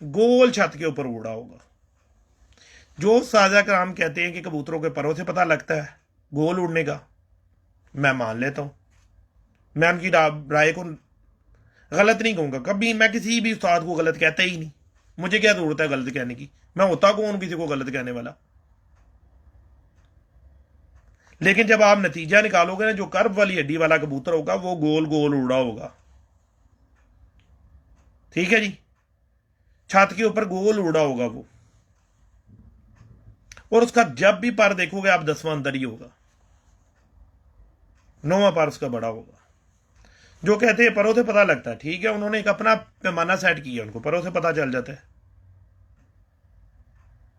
Speaker 1: गोल छत के ऊपर उड़ा होगा। जो साजा कराम कहते हैं कि कबूतरों के परों से पता लगता है गोल उड़ने का, मैं मान लेता हूं, मैं उनकी राय को गलत नहीं कहूंगा कभी। मैं किसी भी उस्ताद को गलत कहता ही नहीं, मुझे क्या जरूरत है गलत कहने की, मैं होता कौन किसी को गलत कहने वाला। लेकिन जब आप नतीजा निकालोगे ना, जो कर्व वाली हड्डी वाला कबूतर होगा वो गोल गोल उड़ा होगा, ठीक है जी। छत के ऊपर गोल उड़ा होगा वो, और उसका जब भी पर देखोगे आप 10वां अंदर ही होगा, 9वां पर उसका बड़ा होगा। जो कहते हैं परों से पता लगता है, ठीक है, उन्होंने एक अपना पैमाना सेट किया, उनको परों से पता चल जाता है।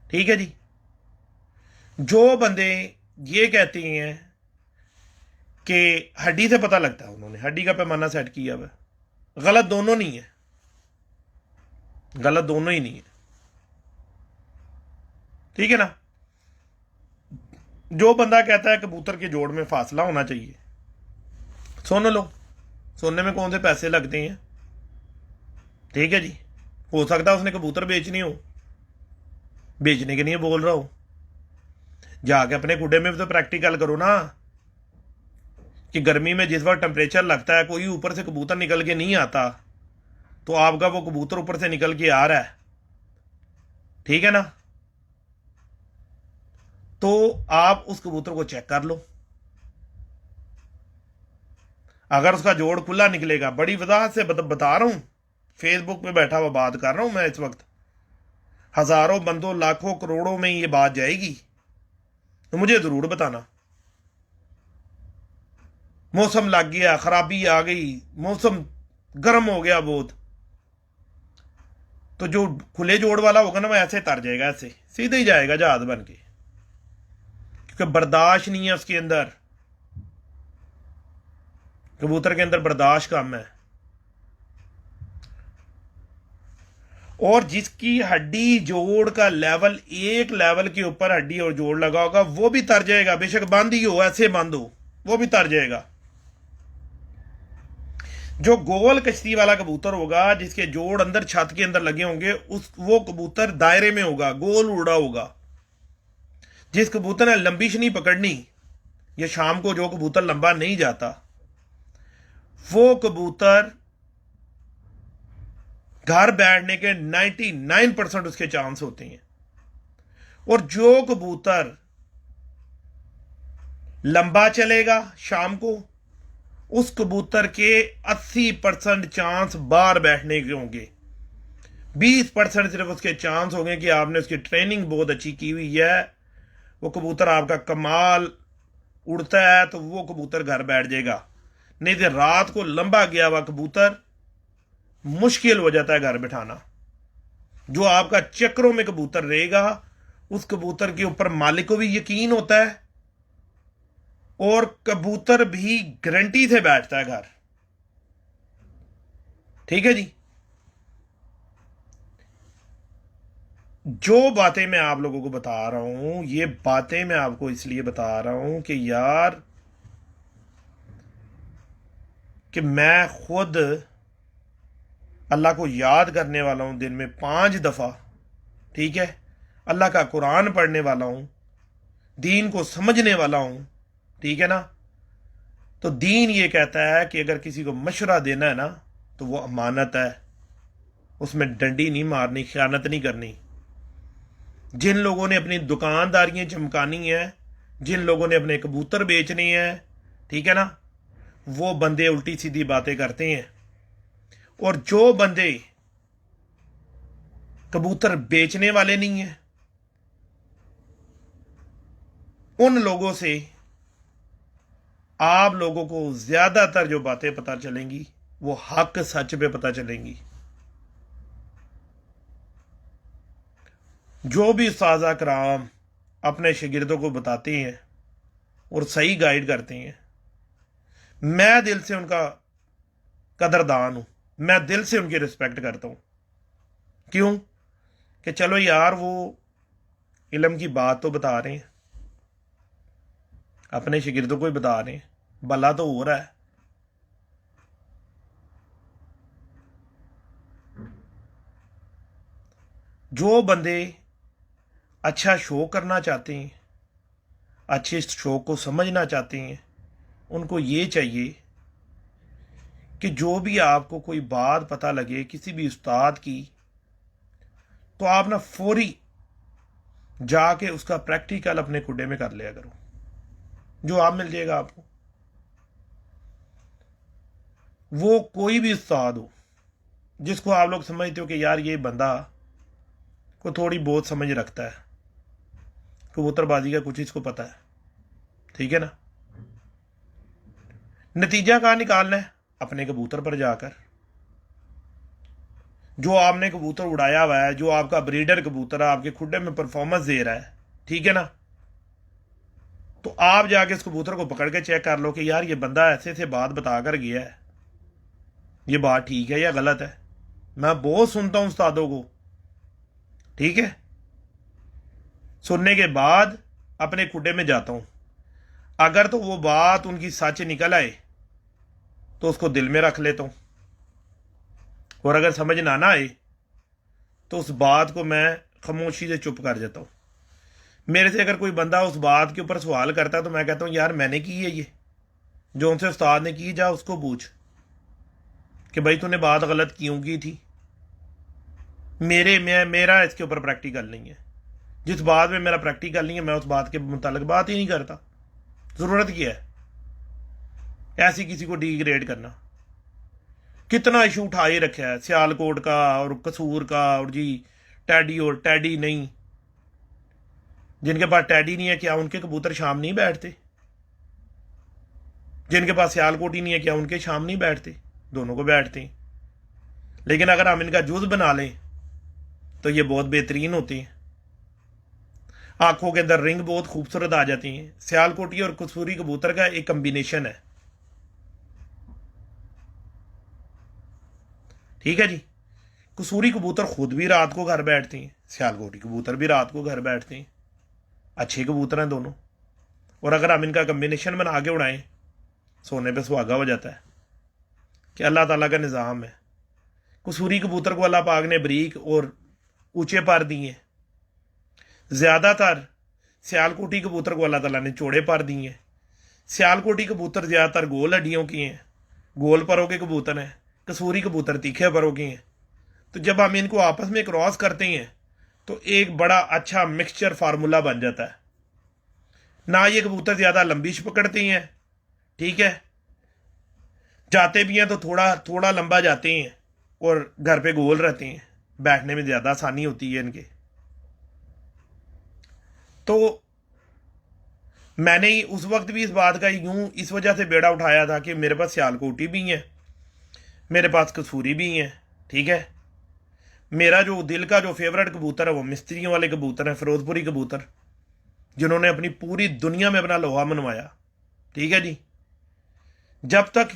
Speaker 1: ठीक है जी। जो बंदे ये कहते हैं कि हड्डी से पता लगता है, उन्होंने हड्डी का पैमाना सेट किया हुआ, गलत दोनों नहीं है, गलत दोनों ही नहीं है, ठीक है ना। जो बंदा कहता है कबूतर के जोड़ में फासला होना चाहिए, सुन लो, सुनने में कौन से पैसे लगते हैं, ठीक है जी। हो सकता है उसने कबूतर बेचनी हो, बेचने के लिए बोल रहा हो, जाके अपने खुडे में भी तो प्रैक्टिकल करो ना, कि गर्मी में जिस वक्त टेम्परेचर लगता है, कोई ऊपर से कबूतर निकल के नहीं आता, तो आपका वो कबूतर ऊपर से निकल के आ रहा है, ठीक है ना, तो आप उस कबूतर को चेक कर लो। अगर उसका जोड़ खुला निकलेगा, बड़ी वजाहत से बता रहा हूं, फेसबुक पे बैठा हुआ बात कर रहा हूं मैं इस वक्त, हजारों बंदों लाखों करोड़ों में ये बात जाएगी, तो मुझे जरूर बताना। मौसम लग गया, खराबी आ गई, मौसम गर्म हो गया बहुत, तो जो खुले जोड़ वाला होगा ना, वो ऐसे तर जाएगा, ऐसे सीधे ही जाएगा जहाज बन के, क्योंकि बर्दाश्त नहीं है उसके अंदर, कबूतर के अंदर बर्दाश्त कम है। और जिसकी हड्डी जोड़ का लेवल एक लेवल के ऊपर हड्डी और जोड़ लगा होगा, वो भी तर जाएगा, बेशक बंद ही हो, ऐसे बंद हो, वो भी तर जाएगा। जो गोल कश्ती वाला कबूतर होगा, जिसके जोड़ अंदर छत के अंदर लगे होंगे, वो कबूतर दायरे में होगा, गोल उड़ा होगा। जिस कबूतर ने लंबी शनी पकड़नी, या शाम को जो कबूतर लंबा नहीं जाता, वो कबूतर घर बैठने के 99% उसके चांस होते हैं। और जो कबूतर लंबा चलेगा शाम को, उस कबूतर के 80% चांस बाहर बैठने के होंगे, 20% सिर्फ उसके चांस होंगे कि आपने उसकी ट्रेनिंग बहुत अच्छी की हुई है, वो कबूतर आपका कमाल उड़ता है, तो वो कबूतर घर बैठ जाएगा। नहीं तो रात को लंबा गया हुआ कबूतर मुश्किल हो जाता है घर बिठाना। जो आपका चक्रों में कबूतर रहेगा, उस कबूतर के ऊपर मालिक को भी यकीन होता है, और कबूतर भी गारंटी से बैठता है घर, ठीक है जी। जो बातें मैं आप लोगों को बता रहा हूं, ये बातें मैं आपको इसलिए बता रहा हूं कि यार, कि मैं खुद अल्लाह को याद करने वाला हूं दिन में 5 दफा, ठीक है, अल्लाह का कुरान पढ़ने वाला हूं, दीन को समझने वाला हूं, ठीक है ना। तो दीन ये कहता है कि अगर किसी को मशवरा देना है ना, तो वो अमानत है, उसमें डंडी नहीं मारनी, खयानत नहीं करनी। जिन लोगों ने अपनी दुकानदारियां चमकानी है, जिन लोगों ने अपने कबूतर बेचने हैं, ठीक है ना, वो बंदे उल्टी सीधी बातें करते हैं। और जो बंदे कबूतर बेचने वाले नहीं हैं, उन लोगों से आप लोगों को ज्यादातर जो बातें पता चलेंगी, वो हक सच पे पता चलेंगी। जो भी उस्ताज़ कराम अपने शागिर्दों को बताते हैं और सही गाइड करते हैं, मैं दिल से उनका कदरदान हूं, मैं दिल से उनकी रिस्पेक्ट करता हूं। क्यों? कि चलो यार, वो इल्म की बात तो बता रहे हैं, अपने शागिर्दों को ही बता रहे हैं, भला तो हो रहा है। जो बंदे अच्छा शो करना चाहते हैं, अच्छे शो को समझना चाहते हैं, उनको ये चाहिए कि जो भी आपको कोई बात पता लगे किसी भी उस्ताद की, तो आप ना फौरी जाके उसका प्रैक्टिकल अपने खुडे में कर लिया करो, जो आप मिल जाएगा आपको। वो कोई भी उस्ताद हो जिसको आप लोग समझते हो कि यार ये बंदा को थोड़ी बहुत समझ रखता है, कबूतरबाजी का कुछ इसको पता है, ठीक है ना। नतीजा कहाँ निकालना है? अपने कबूतर पर जाकर। जो आपने कबूतर उड़ाया हुआ है, जो आपका ब्रीडर कबूतर है, आपके खुडे में परफॉर्मेंस दे रहा है, ठीक है ना, तो आप जाके इस कबूतर को पकड़ के चेक कर लो कि यार ये बंदा ऐसे से बात बता कर गया है, ये बात ठीक है या गलत है। मैं बहुत सुनता हूं उस्तादों को, ठीक है, सुनने के बाद अपने खुडे में जाता हूं, अगर तो वो बात उनकी सच निकल आए तो उसको दिल में रख लेता हूं, और अगर समझ ना आए तो उस बात को मैं खामोशी से चुप कर देता हूं। मेरे से अगर कोई बंदा उस बात के ऊपर सवाल करता है तो मैं कहता हूं यार मैंने की है ये, जो उनसे उस्ताद ने की, जा उसको पूछ कि भाई तूने बात गलत क्यों की थी। मेरा इसके ऊपर प्रैक्टिकल नहीं है। जिस बात में मेरा प्रैक्टिकल नहीं है मैं उस बात के मुतालिक बात ही नहीं करता। जरूरत क्या है ऐसी किसी को डिग्रेड करना। कितना इशू उठा ही रखा है सियालकोट का और कसूर का, और जी टैडी और टैडी नहीं। जिनके पास टैडी नहीं है क्या उनके कबूतर शाम नहीं बैठते? जिनके पास सियालकोट ही नहीं है क्या उनके शाम नहीं बैठते? दोनों को बैठते हैं। लेकिन अगर हम इनका जूस बना लें तो ये बहुत बेहतरीन होते हैं। आंखों के अंदर रिंग बहुत खूबसूरत आ जाती है। सियालकोटी और कसूरी कबूतर का एक कम्बिनेशन है, ठीक है जी। कसूरी कबूतर खुद भी रात को घर बैठते हैं, सियालकोटी कबूतर भी रात को घर बैठते हैं। अच्छे कबूतर हैं दोनों, और अगर हम इनका कम्बिनेशन बना के उड़ाएं सोने पे सुहागा हो जाता है कि अल्लाह ताला का निज़ाम है। कसूरी कबूतर को अल्लाह पाक ने बरीक और ऊंचे पर दिए, ज़्यादातर सियालकोटी कबूतर को अल्लाह ताला ने चौड़े पर दिए हैं। सियालकोटी कबूतर ज़्यादातर गोल हड्डियों की हैं, गोल परों के कबूतर हैं। कसूरी कबूतर तीखे परों की हैं। तो जब हम इनको आपस में क्रॉस करते हैं तो एक बड़ा अच्छा मिक्सचर फार्मूला बन जाता है। ना ये कबूतर ज़्यादा लंबी पकड़ते हैं, ठीक है, जाते भी हैं तो थोड़ा थोड़ा लंबा जाते हैं, और घर पे गोल रहते हैं, बैठने में ज़्यादा आसानी होती है इनके। तो मैंने उस वक्त भी इस बात का यूं इस वजह से बेड़ा उठाया था कि मेरे पास सियालकोटी भी है, मेरे पास कसूरी भी है, ठीक है। मेरा जो दिल का जो फेवरेट कबूतर है वो मिस्त्रियों वाले कबूतर हैं, फिरोजपुरी कबूतर, जिन्होंने अपनी पूरी दुनिया में अपना लोहा मनवाया, ठीक है जी। जब तक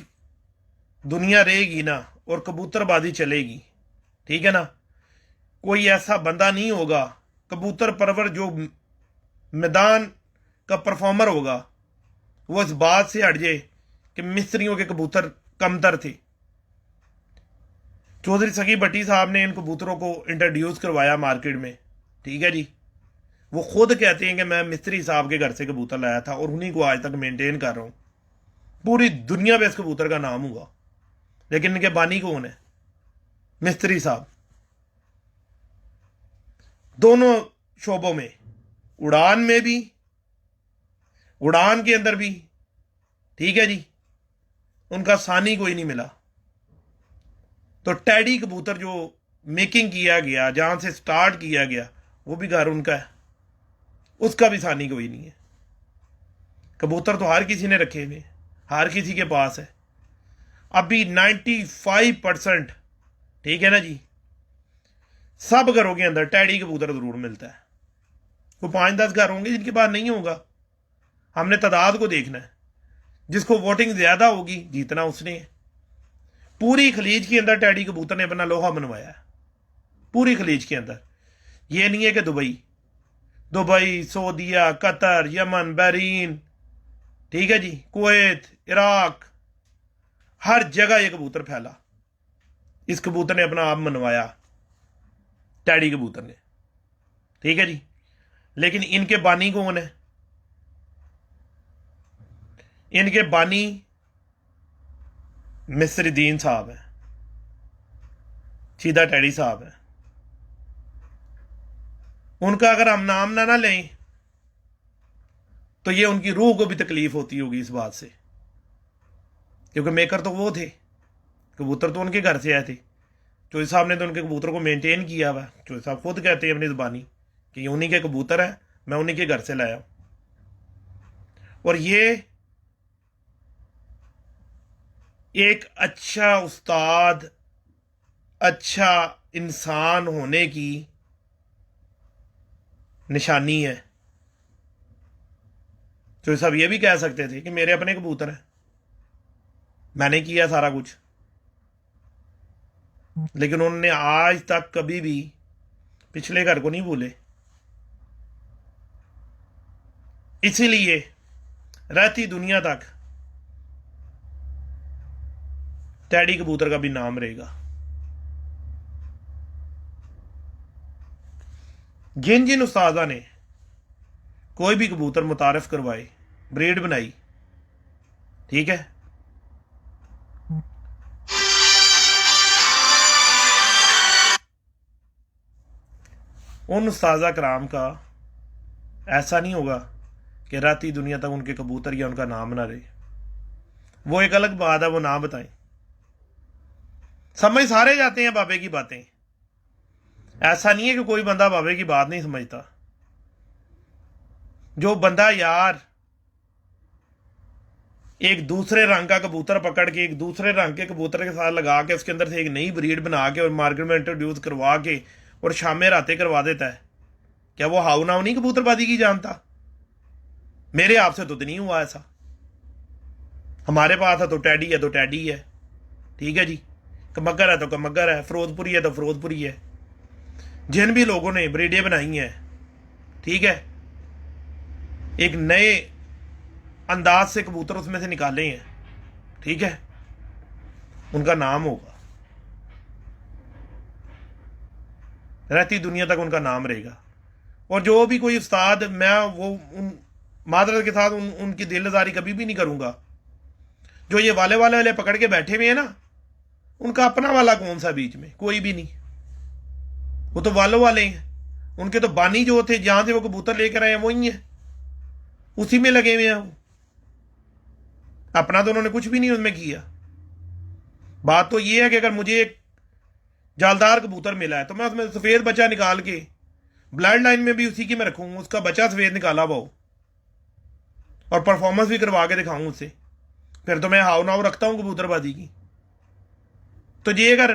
Speaker 1: दुनिया रहेगी ना और कबूतरबाजी चलेगी, ठीक है ना, कोई ऐसा बंदा नहीं होगा कबूतर परवर जो मैदान का परफॉर्मर होगा वो इस बात से हट जाए कि मिस्त्रियों के कबूतर कमतर थे। चौधरी सकी भट्टी साहब ने इन कबूतरों को इंट्रोड्यूस करवाया मार्केट में, ठीक है जी। वो खुद कहते हैं कि मैं मिस्त्री साहब के घर से कबूतर लाया था और उन्हीं को आज तक मेंटेन कर रहा हूं। पूरी दुनिया में इस कबूतर का नाम हुआ, लेकिन इनके बानी कौन है? मिस्त्री साहब। दोनों शोबों में, उड़ान में भी, उड़ान के अंदर भी, ठीक है जी, उनका सानी कोई नहीं मिला। तो टैडी कबूतर जो मेकिंग किया गया, जहां से स्टार्ट किया गया, वो भी घर उनका है, उसका भी सानी कोई नहीं है। कबूतर तो हर किसी ने रखे हुए, हर किसी के पास है। अभी 95%, ठीक है ना जी, सब घरों के अंदर टैडी कबूतर जरूर मिलता है। वो 5-10 घर होंगे जिनके पास नहीं होगा। हमने तादाद को देखना है, जिसको वोटिंग ज्यादा होगी जीतना उसने है। पूरी खलीज के अंदर टैडी कबूतर ने अपना लोहा मनवाया है, पूरी खलीज के अंदर। ये नहीं है कि दुबई, सऊदीया, कतर, यमन, बहरीन, ठीक है जी, कुवैत, इराक, हर जगह ये कबूतर फैला। इस कबूतर ने अपना आप मनवाया, टैडी कबूतर ने, ठीक है जी। लेकिन इनके बानी कौन है? इनके बानी मिस्रीदीन साहब है, सीधा टैडी साहब है। उनका अगर हम नाम ना लें तो ये उनकी रूह को भी तकलीफ होती होगी इस बात से, क्योंकि मेकर तो वो थे, कबूतर तो उनके घर से आए थे। चौधरी साहब ने तो उनके कबूतर को मेंटेन किया हुआ। चौधरी साहब खुद कहते हैं अपनी जुबानी कि ये उन्हीं के कबूतर है, मैं उन्हीं के घर से लाया हूं। और ये एक अच्छा उस्ताद, अच्छा इंसान होने की निशानी है। तो सब ये भी कह सकते थे कि मेरे अपने कबूतर हैं, मैंने किया सारा कुछ, लेकिन उन्होंने आज तक कभी भी पिछले घर को नहीं भूले। इसीलिए रहती दुनिया तक टैडी कबूतर का भी नाम रहेगा। जिन जिन उस्तादा ने कोई भी कबूतर मुतारिफ करवाए, ब्रीड बनाई, ठीक है, उन उस्तादा कराम का ऐसा नहीं होगा कि राती दुनिया तक उनके कबूतर या उनका नाम ना रहे। वो एक अलग बात है, वो नाम बताएं। समझ सारे जाते हैं बाबे की बातें, ऐसा नहीं है कि कोई बंदा बाबे की बात नहीं समझता। जो बंदा यार एक दूसरे रंग का कबूतर पकड़ के एक दूसरे रंग के कबूतर के साथ लगा के उसके अंदर से एक नई ब्रीड बना के और मार्केट में इंट्रोड्यूस करवा के और शामें रातें करवा देता है, क्या वो हाउ नाउ नहीं कबूतरबाजी की जानता? मेरे आपसे तो नहीं हुआ ऐसा। हमारे पास है तो टैडी है तो टैडी है, ठीक है जी, कमगर है तो कमगर है, फिरोजपुरी है तो फिरोजपुरी है। जिन भी लोगों ने ब्रीडें बनाई हैं, ठीक है, एक नए अंदाज से कबूतर उसमें से निकाले हैं, ठीक है, उनका नाम होगा, रहती दुनिया तक उनका नाम रहेगा। और जो भी कोई उस्ताद, मैं वो उन मादरत के साथ उनकी दिलदारी कभी भी नहीं करूंगा। जो ये वाले वाले वाले पकड़ के बैठे हुए हैं ना, उनका अपना वाला कौन सा बीच में? कोई भी नहीं। वो तो वालों वाले हैं। उनके तो बानी जो थे, जहां से वो कबूतर लेकर आए हैं, वही है, उसी में लगे हुए हैं वो। अपना तो उन्होंने कुछ भी नहीं उसमें किया। बात तो ये है कि अगर मुझे एक जालदार कबूतर मिला है तो मैं उसमें सफेद बच्चा निकाल के ब्लड लाइन में भी उसी की मैं रखूंगा, उसका बच्चा सफेद निकाला हुआ हो, और परफॉर्मेंस भी करवा के दिखाऊं उससे। फिर तो मैं हाव नाव रखता हूं कबूतरबाजी की। तो ये अगर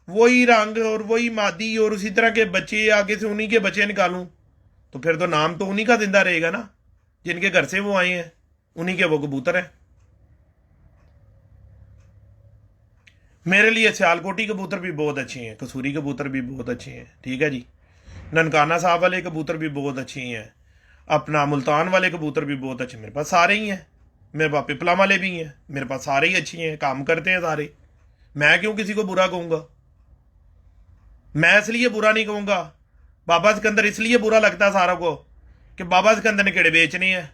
Speaker 1: वही रंग और वही मादी और उसी तरह के बच्चे आगे से उन्हीं के बच्चे निकालूं, तो फिर तो नाम तो उन्हीं का जिंदा रहेगा ना, जिनके घर से वो आए हैं, उन्हीं के वो कबूतर हैं। मेरे लिए सियालकोटी कबूतर भी बहुत अच्छे हैं, कसूरी कबूतर भी बहुत अच्छे हैं, ठीक है जी, ननकाना साहब वाले कबूतर भी बहुत अच्छे हैं, अपना मुल्तान वाले कबूतर भी बहुत अच्छे, मेरे पास सारे ही हैं। मेरे पास पिपला वाले भी हैं, मेरे पास सारे ही अच्छे हैं, काम करते हैं सारे। मैं क्यों किसी को बुरा कहूंगा? मैं इसलिए बुरा नहीं कहूंगा, बाबा सिकंदर इसलिए बुरा लगता है सारों को कि बाबा सिकंदर ने केड़े बेचने हैं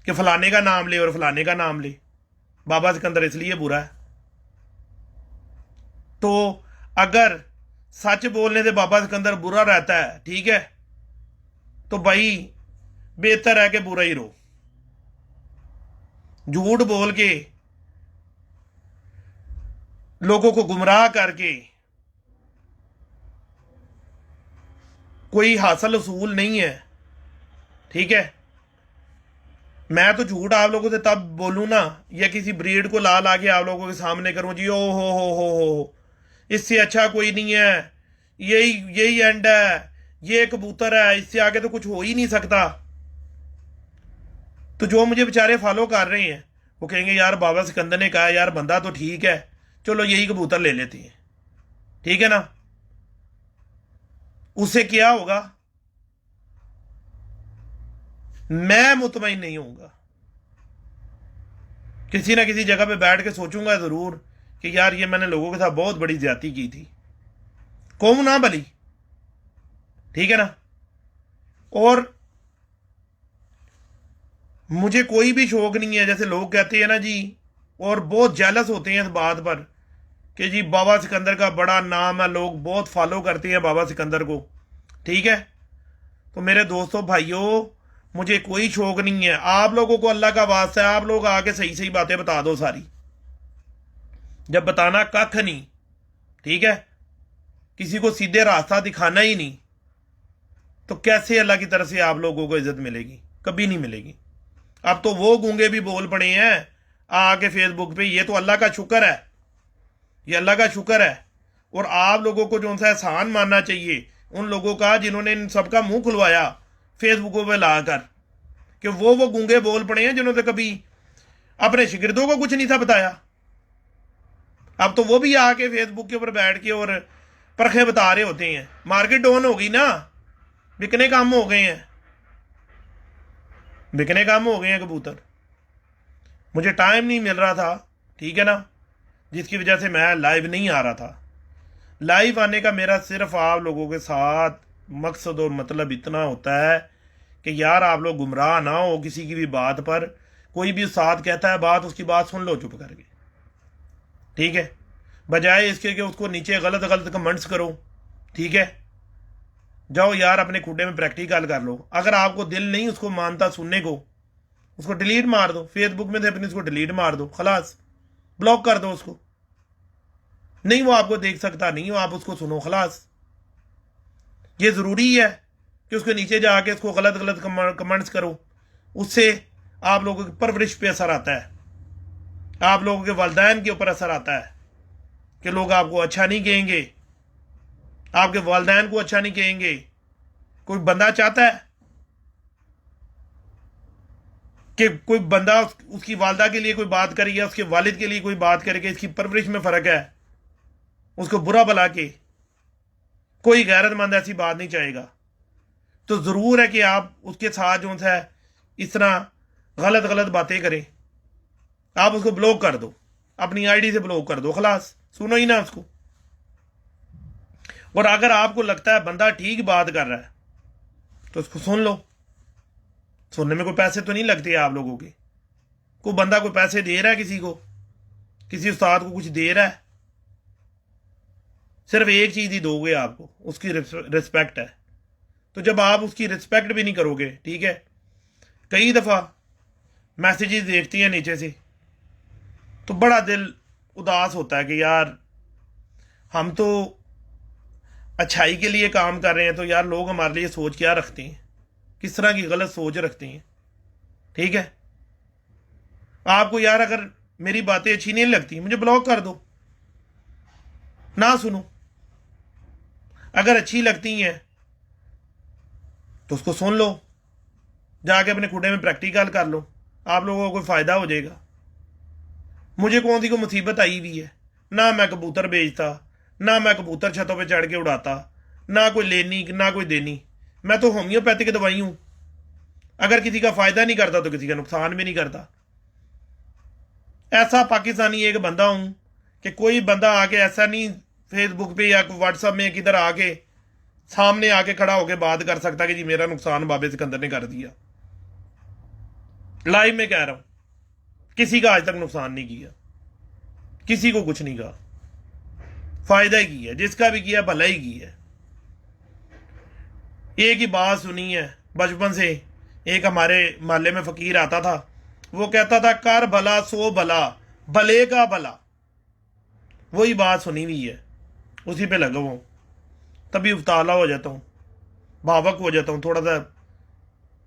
Speaker 1: कि फलाने का नाम ले और फलाने का नाम ले। बाबा सिकंदर इसलिए बुरा है। तो अगर सच बोलने से बाबा सिकंदर बुरा रहता है, ठीक है, तो भाई बेहतर है कि बुरा ही रहो। झूठ बोल के लोगों को गुमराह करके कोई हासिल उसूल नहीं है, ठीक है। मैं तो झूठ आप लोगों से तब बोलूं ना, या किसी ब्रीड को ला ला के आप लोगों के सामने करूं जी, ओ हो, इससे अच्छा कोई नहीं है, यही यही एंड है, ये कबूतर है, इससे आगे तो कुछ हो ही नहीं सकता। तो जो मुझे बेचारे फॉलो कर रहे हैं वो कहेंगे यार बाबा सिकंदर ने कहा, यार बंदा तो ठीक है, चलो यही कबूतर ले लेते हैं, ठीक है ना। उससे क्या होगा? मैं मुतमईन नहीं होऊंगा। किसी ना किसी जगह पे बैठ के सोचूंगा जरूर कि यार ये मैंने लोगों के साथ बहुत बड़ी ज्यादती की थी, कौम ना भली, ठीक है ना। और मुझे कोई भी शौक नहीं है, जैसे लोग कहते हैं ना जी, और बहुत जेलस होते हैं इस बात पर कि जी बाबा सिकंदर का बड़ा नाम है, लोग बहुत फॉलो करते हैं बाबा सिकंदर को, ठीक है। तो मेरे दोस्तों भाइयों, मुझे कोई शौक नहीं है। आप लोगों को अल्लाह का वास्ता है, आप लोग आके सही सही बातें बता दो सारी, जब बताना कख नहीं, ठीक है, किसी को सीधे रास्ता दिखाना ही नहीं, तो कैसे अल्लाह की तरफ से आप लोगों को इज्जत मिलेगी? कभी नहीं मिलेगी। अब तो वो गूंगे भी बोल पड़े हैं आके फेसबुक पे, ये तो अल्लाह का शुक्र है, ये अल्लाह का शुक्र है। और आप लोगों को जो सा एहसान मानना चाहिए उन लोगों का जिन्होंने इन सबका मुंह खुलवाया फेसबुक पे लाकर, कि वो गूंगे बोल पड़े हैं जिन्होंने कभी अपने शिगिर्दों को कुछ नहीं था बताया। अब तो वो भी आके फेसबुक के ऊपर बैठ के और परखें बता रहे होते हैं। मार्केट डाउन हो गई ना, बिकने कम हो गए हैं, बिकने कम हो गए हैं कबूतर। मुझे टाइम नहीं मिल रहा था, ठीक है ना, जिसकी वजह से मैं लाइव नहीं आ रहा था। लाइव आने का मेरा सिर्फ आप लोगों के साथ मकसद और मतलब इतना होता है कि यार आप लोग गुमराह ना हो किसी की भी बात पर। कोई भी उस्ताद कहता है बात, उसकी बात सुन लो चुप करके, ठीक है, बजाय इसके कि उसको नीचे गलत गलत कमेंट्स करो, ठीक है। जाओ यार अपने खुडे में प्रैक्टिकल कर लो। अगर आपको दिल नहीं उसको मानता सुनने को, उसको डिलीट मार दो, फेसबुक में से अपनी उसको डिलीट मार दो, खलास, ब्लॉक कर दो उसको। नहीं वो आपको देख सकता, नहीं हो आप उसको सुनो, खलास। ये ज़रूरी है कि उसके नीचे जाके उसको गलत गलत कमेंट्स करो, उससे आप लोगों की परवरिश पे असर आता है, आप लोगों के वालिदैन के ऊपर असर आता है कि लोग आपको अच्छा नहीं कहेंगे, आपके वालिदैन को अच्छा नहीं कहेंगे। कोई बंदा चाहता है कि कोई बंदा उसकी वालदा के लिए कोई बात करे या उसके वालिद के लिए कोई बात करे कि इसकी परवरिश में फ़र्क है, उसको बुरा भला के? कोई गैरतमंद ऐसी बात नहीं चाहेगा। तो ज़रूर है कि आप उसके साथ जो है इस तरह गलत गलत बातें करें, आप उसको ब्लॉक कर दो, अपनी आईडी से ब्लॉक कर दो, खलास, सुनो ही ना उसको। और अगर आपको लगता है बंदा ठीक बात कर रहा है तो उसको सुन लो। सुनने में कोई पैसे तो नहीं लगते आप लोगों के। कोई बंदा कोई पैसे दे रहा है किसी को, किसी उस्ताद को कुछ दे रहा है, सिर्फ एक चीज़ ही दोगे आपको, उसकी रिस्पेक्ट है। तो जब आप उसकी रिस्पेक्ट भी नहीं करोगे, ठीक है, कई दफ़ा मैसेजेस देखती हैं नीचे से तो बड़ा दिल उदास होता है कि यार हम तो अच्छाई के लिए काम कर रहे हैं, तो यार लोग हमारे लिए सोच क्या रखते हैं, किस तरह की गलत सोच रखते हैं, ठीक है। आपको यार अगर मेरी बातें अच्छी नहीं लगती मुझे ब्लॉक कर दो, ना सुनो। अगर अच्छी लगती हैं तो उसको सुन लो, जाके अपने खुडे में प्रैक्टिकल कर लो, आप लोगों को कोई फ़ायदा हो जाएगा। मुझे कौन सी कोई मुसीबत आई हुई है? ना मैं कबूतर बेचता, ना मैं कबूतर छतों पे चढ़ के उड़ाता, ना कोई लेनी ना कोई देनी। मैं तो होम्योपैथिक दवाई हूँ। अगर किसी का फ़ायदा नहीं करता तो किसी का नुकसान भी नहीं करता। ऐसा पाकिस्तानी एक बंदा हूँ कि कोई बंदा आके ऐसा नहीं फेसबुक पे या व्हाट्सएप में किधर आके सामने आके खड़ा होके बात कर सकता कि जी मेरा नुकसान बाबे सिकंदर ने कर दिया। लाइव में कह रहा हूं, किसी का आज तक नुकसान नहीं किया, किसी को कुछ नहीं कहा, फायदा ही किया, जिसका भी किया भला ही किया। एक ही बात सुनी है बचपन से, एक हमारे मोहल्ले में फकीर आता था, वो कहता था कर भला सो भला, भले का भला। वही बात सुनी हुई है, उसी पे लगा हुआ हूं। तभी उतावला हो जाता हूँ, भावक हो जाता हूँ, थोड़ा सा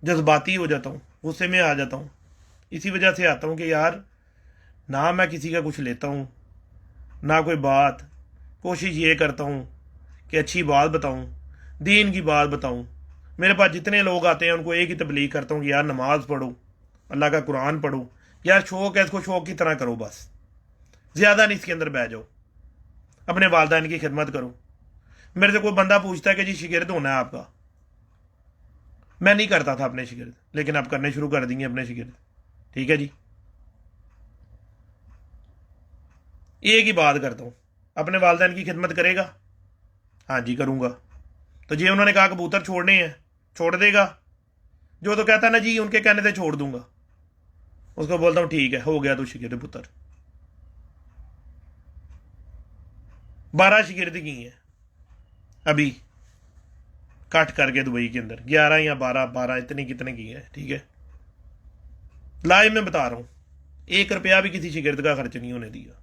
Speaker 1: जज्बाती हो जाता हूँ, गुस्से में आ जाता हूँ। इसी वजह से आता हूँ कि यार ना मैं किसी का कुछ लेता हूँ ना कोई बात, कोशिश ये करता हूँ कि अच्छी बात बताऊँ, दीन की बात बताऊँ। मेरे पास जितने लोग आते हैं उनको एक ही तबलीग करता हूँ कि यार नमाज़ पढ़ो, अल्लाह का कुरान पढ़ो। यार शौक़ है इसको शौक़ की तरह करो, बस ज़्यादा नहीं इसके अंदर बह जाओ, अपने वालिदैन की खिदमत करो। मेरे से कोई बंदा पूछता है कि जी शिगिर्द होना है आपका, मैं नहीं करता था अपने शिगिर्द, लेकिन आप करने शुरू कर देंगे अपने शिगिर्द, ठीक है जी। एक ही बात करता हूँ, अपने वालिदैन की खिदमत करेगा? हाँ जी करूँगा। तो जी उन्होंने कहा कबूतर छोड़ने हैं, छोड़ देगा? जो तो कहता ना जी उनके कहने से छोड़ दूंगा, उसको बोलता हूँ ठीक है हो गया तू शिगिर्द पुत्र। 12 शिगिर्द की है अभी कट करके दुबई के अंदर, 11 या 12 इतनी कितने की है, ठीक है। लाइव में बता रहा हूँ, 1 रुपया भी किसी शिगिर्द का खर्च नहीं होने दिया,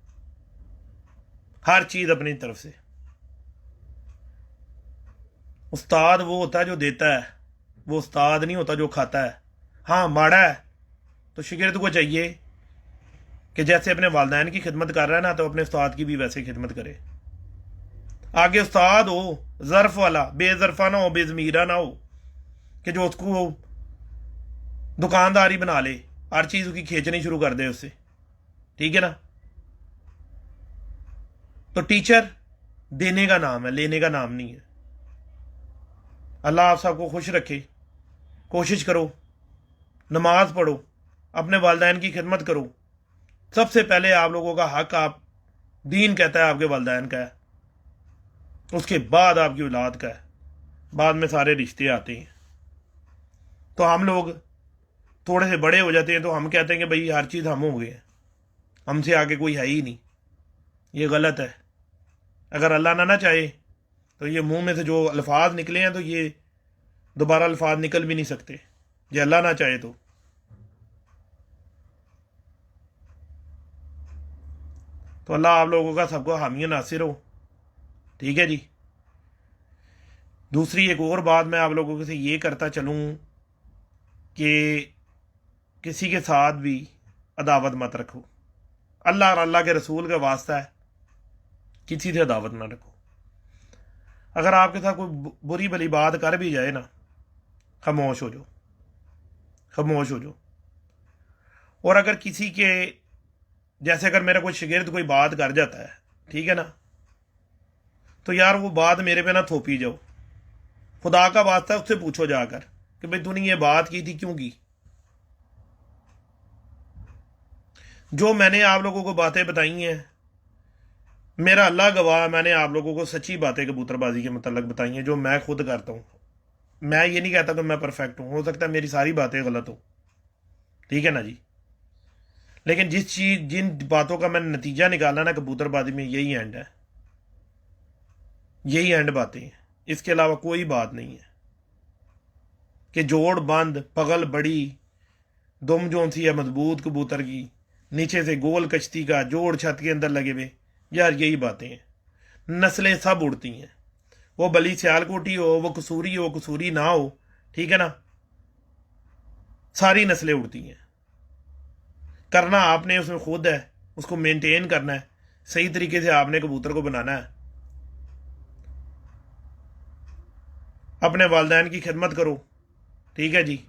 Speaker 1: हर चीज अपनी तरफ से। उस्ताद वो होता है जो देता है, वो उस्ताद नहीं होता जो खाता है। हाँ माड़ा है तो शिगिर्द को चाहिए कि जैसे अपने वालिदैन की खिदमत कर रहा है ना, तो अपने उस्ताद की भी वैसे खिदमत करे। आगे उस्ताद हो ज़र्फ वाला, बेज़रफा ना हो, बेज़मीरा ना हो कि जो उसको दुकानदारी बना ले, हर चीज़ उसकी खींचनी शुरू कर दे उससे, ठीक है ना। तो टीचर देने का नाम है, लेने का नाम नहीं है। अल्लाह आप सबको खुश रखे। कोशिश करो, नमाज पढ़ो, अपने वालिदैन की खिदमत करो। सबसे पहले आप लोगों का हक, आप दीन कहता है आपके वालिदैन का है, उसके बाद आपकी औलाद का है, बाद में सारे रिश्ते आते हैं। तो हम लोग थोड़े से बड़े हो जाते हैं तो हम कहते हैं कि भाई हर चीज़ हम हो गए, हमसे आगे कोई है ही नहीं। ये गलत है। अगर अल्लाह ना चाहे तो ये मुंह में से जो अल्फाज निकले हैं तो ये दोबारा अल्फाज निकल भी नहीं सकते, ये अल्लाह ना चाहे तो अल्लाह आप लोगों का सबको हामी नासिर हो, ठीक है जी। दूसरी एक और बात मैं आप लोगों से ये करता चलूँ कि किसी के साथ भी अदावत मत रखो। अल्लाह और अल्लाह के रसूल का वास्ता है, किसी से अदावत ना रखो। अगर आपके साथ कोई बुरी भली बात कर भी जाए ना, खामोश हो जाओ, खामोश हो जाओ। और अगर किसी के, जैसे अगर मेरा कोई शागिर्द कोई बात कर जाता है, ठीक है ना, तो यार वो बात मेरे पे ना थोपी जाओ। खुदा का वास्ता है, उससे पूछो जाकर कि भाई तूने ये बात की थी, क्यों की। जो मैंने आप लोगों को बातें बताई हैं, मेरा अल्लाह गवाह, मैंने आप लोगों को सच्ची बातें कबूतरबाजी के मतलब बताई हैं, जो मैं खुद करता हूँ। मैं ये नहीं कहता कि मैं परफेक्ट हूँ, हो सकता है मेरी सारी बातें गलत हो, ठीक है ना जी। लेकिन जिन बातों का मैंने नतीजा निकाला ना कबूतरबाजी में, यही एंड है, यही एंड बातें हैं, इसके अलावा कोई बात नहीं है। कि जोड़ बंद पगल बड़ी, दुम जोन सी है मजबूत कबूतर की, नीचे से गोल कश्ती का, जोड़ छत के अंदर लगे हुए, यार यही बातें हैं। नस्लें सब उड़ती हैं, वो बली सियालकोटी हो, वो कसूरी हो, कसूरी ना हो, ठीक है ना, सारी नस्लें उड़ती हैं। करना आपने उसमें खुद है, उसको मेंटेन करना है, सही तरीके से आपने कबूतर को बनाना है। अपने वालिदैन की खिदमत करो, ठीक है जी।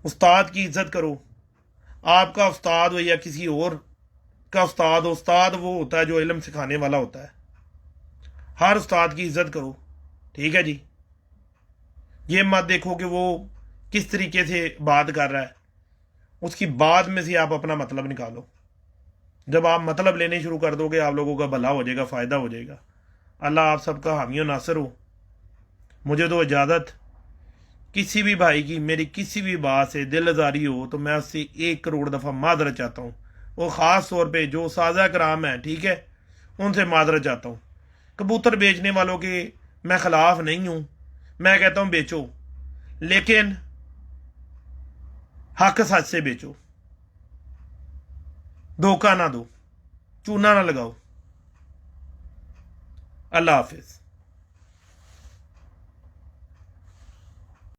Speaker 1: उस्ताद की इज्जत करो। आपका उस्ताद हो या किसी और का उस्ताद हो, उस्ताद वो होता है जो इल्म सिखाने वाला होता है। हर उस्ताद की इज्जत करो, ठीक है जी। ये मत देखो कि वो किस तरीके से बात कर रहा है, उसकी बात में से आप अपना मतलब निकालो। जब आप मतलब लेने शुरू कर दोगे, आप लोगों का भला हो जाएगा, फ़ायदा हो जाएगा। अल्लाह आप सबका हामी नासिर हो। मुझे तो इजाज़त। किसी भी भाई की मेरी किसी भी बात से दिल आज़ारी हो तो मैं उससे 1 करोड़ दफ़ा माजरत चाहता हूँ। वो ख़ास तौर पे जो साजा कराम है, ठीक है, उनसे माजरत चाहता हूँ। कबूतर बेचने वालों के मैं ख़िलाफ़ नहीं हूँ, मैं कहता हूँ बेचो, लेकिन हक सच से बेचो, धोखा ना दो, चूना ना लगाओ। अल्लाह हाफिज़।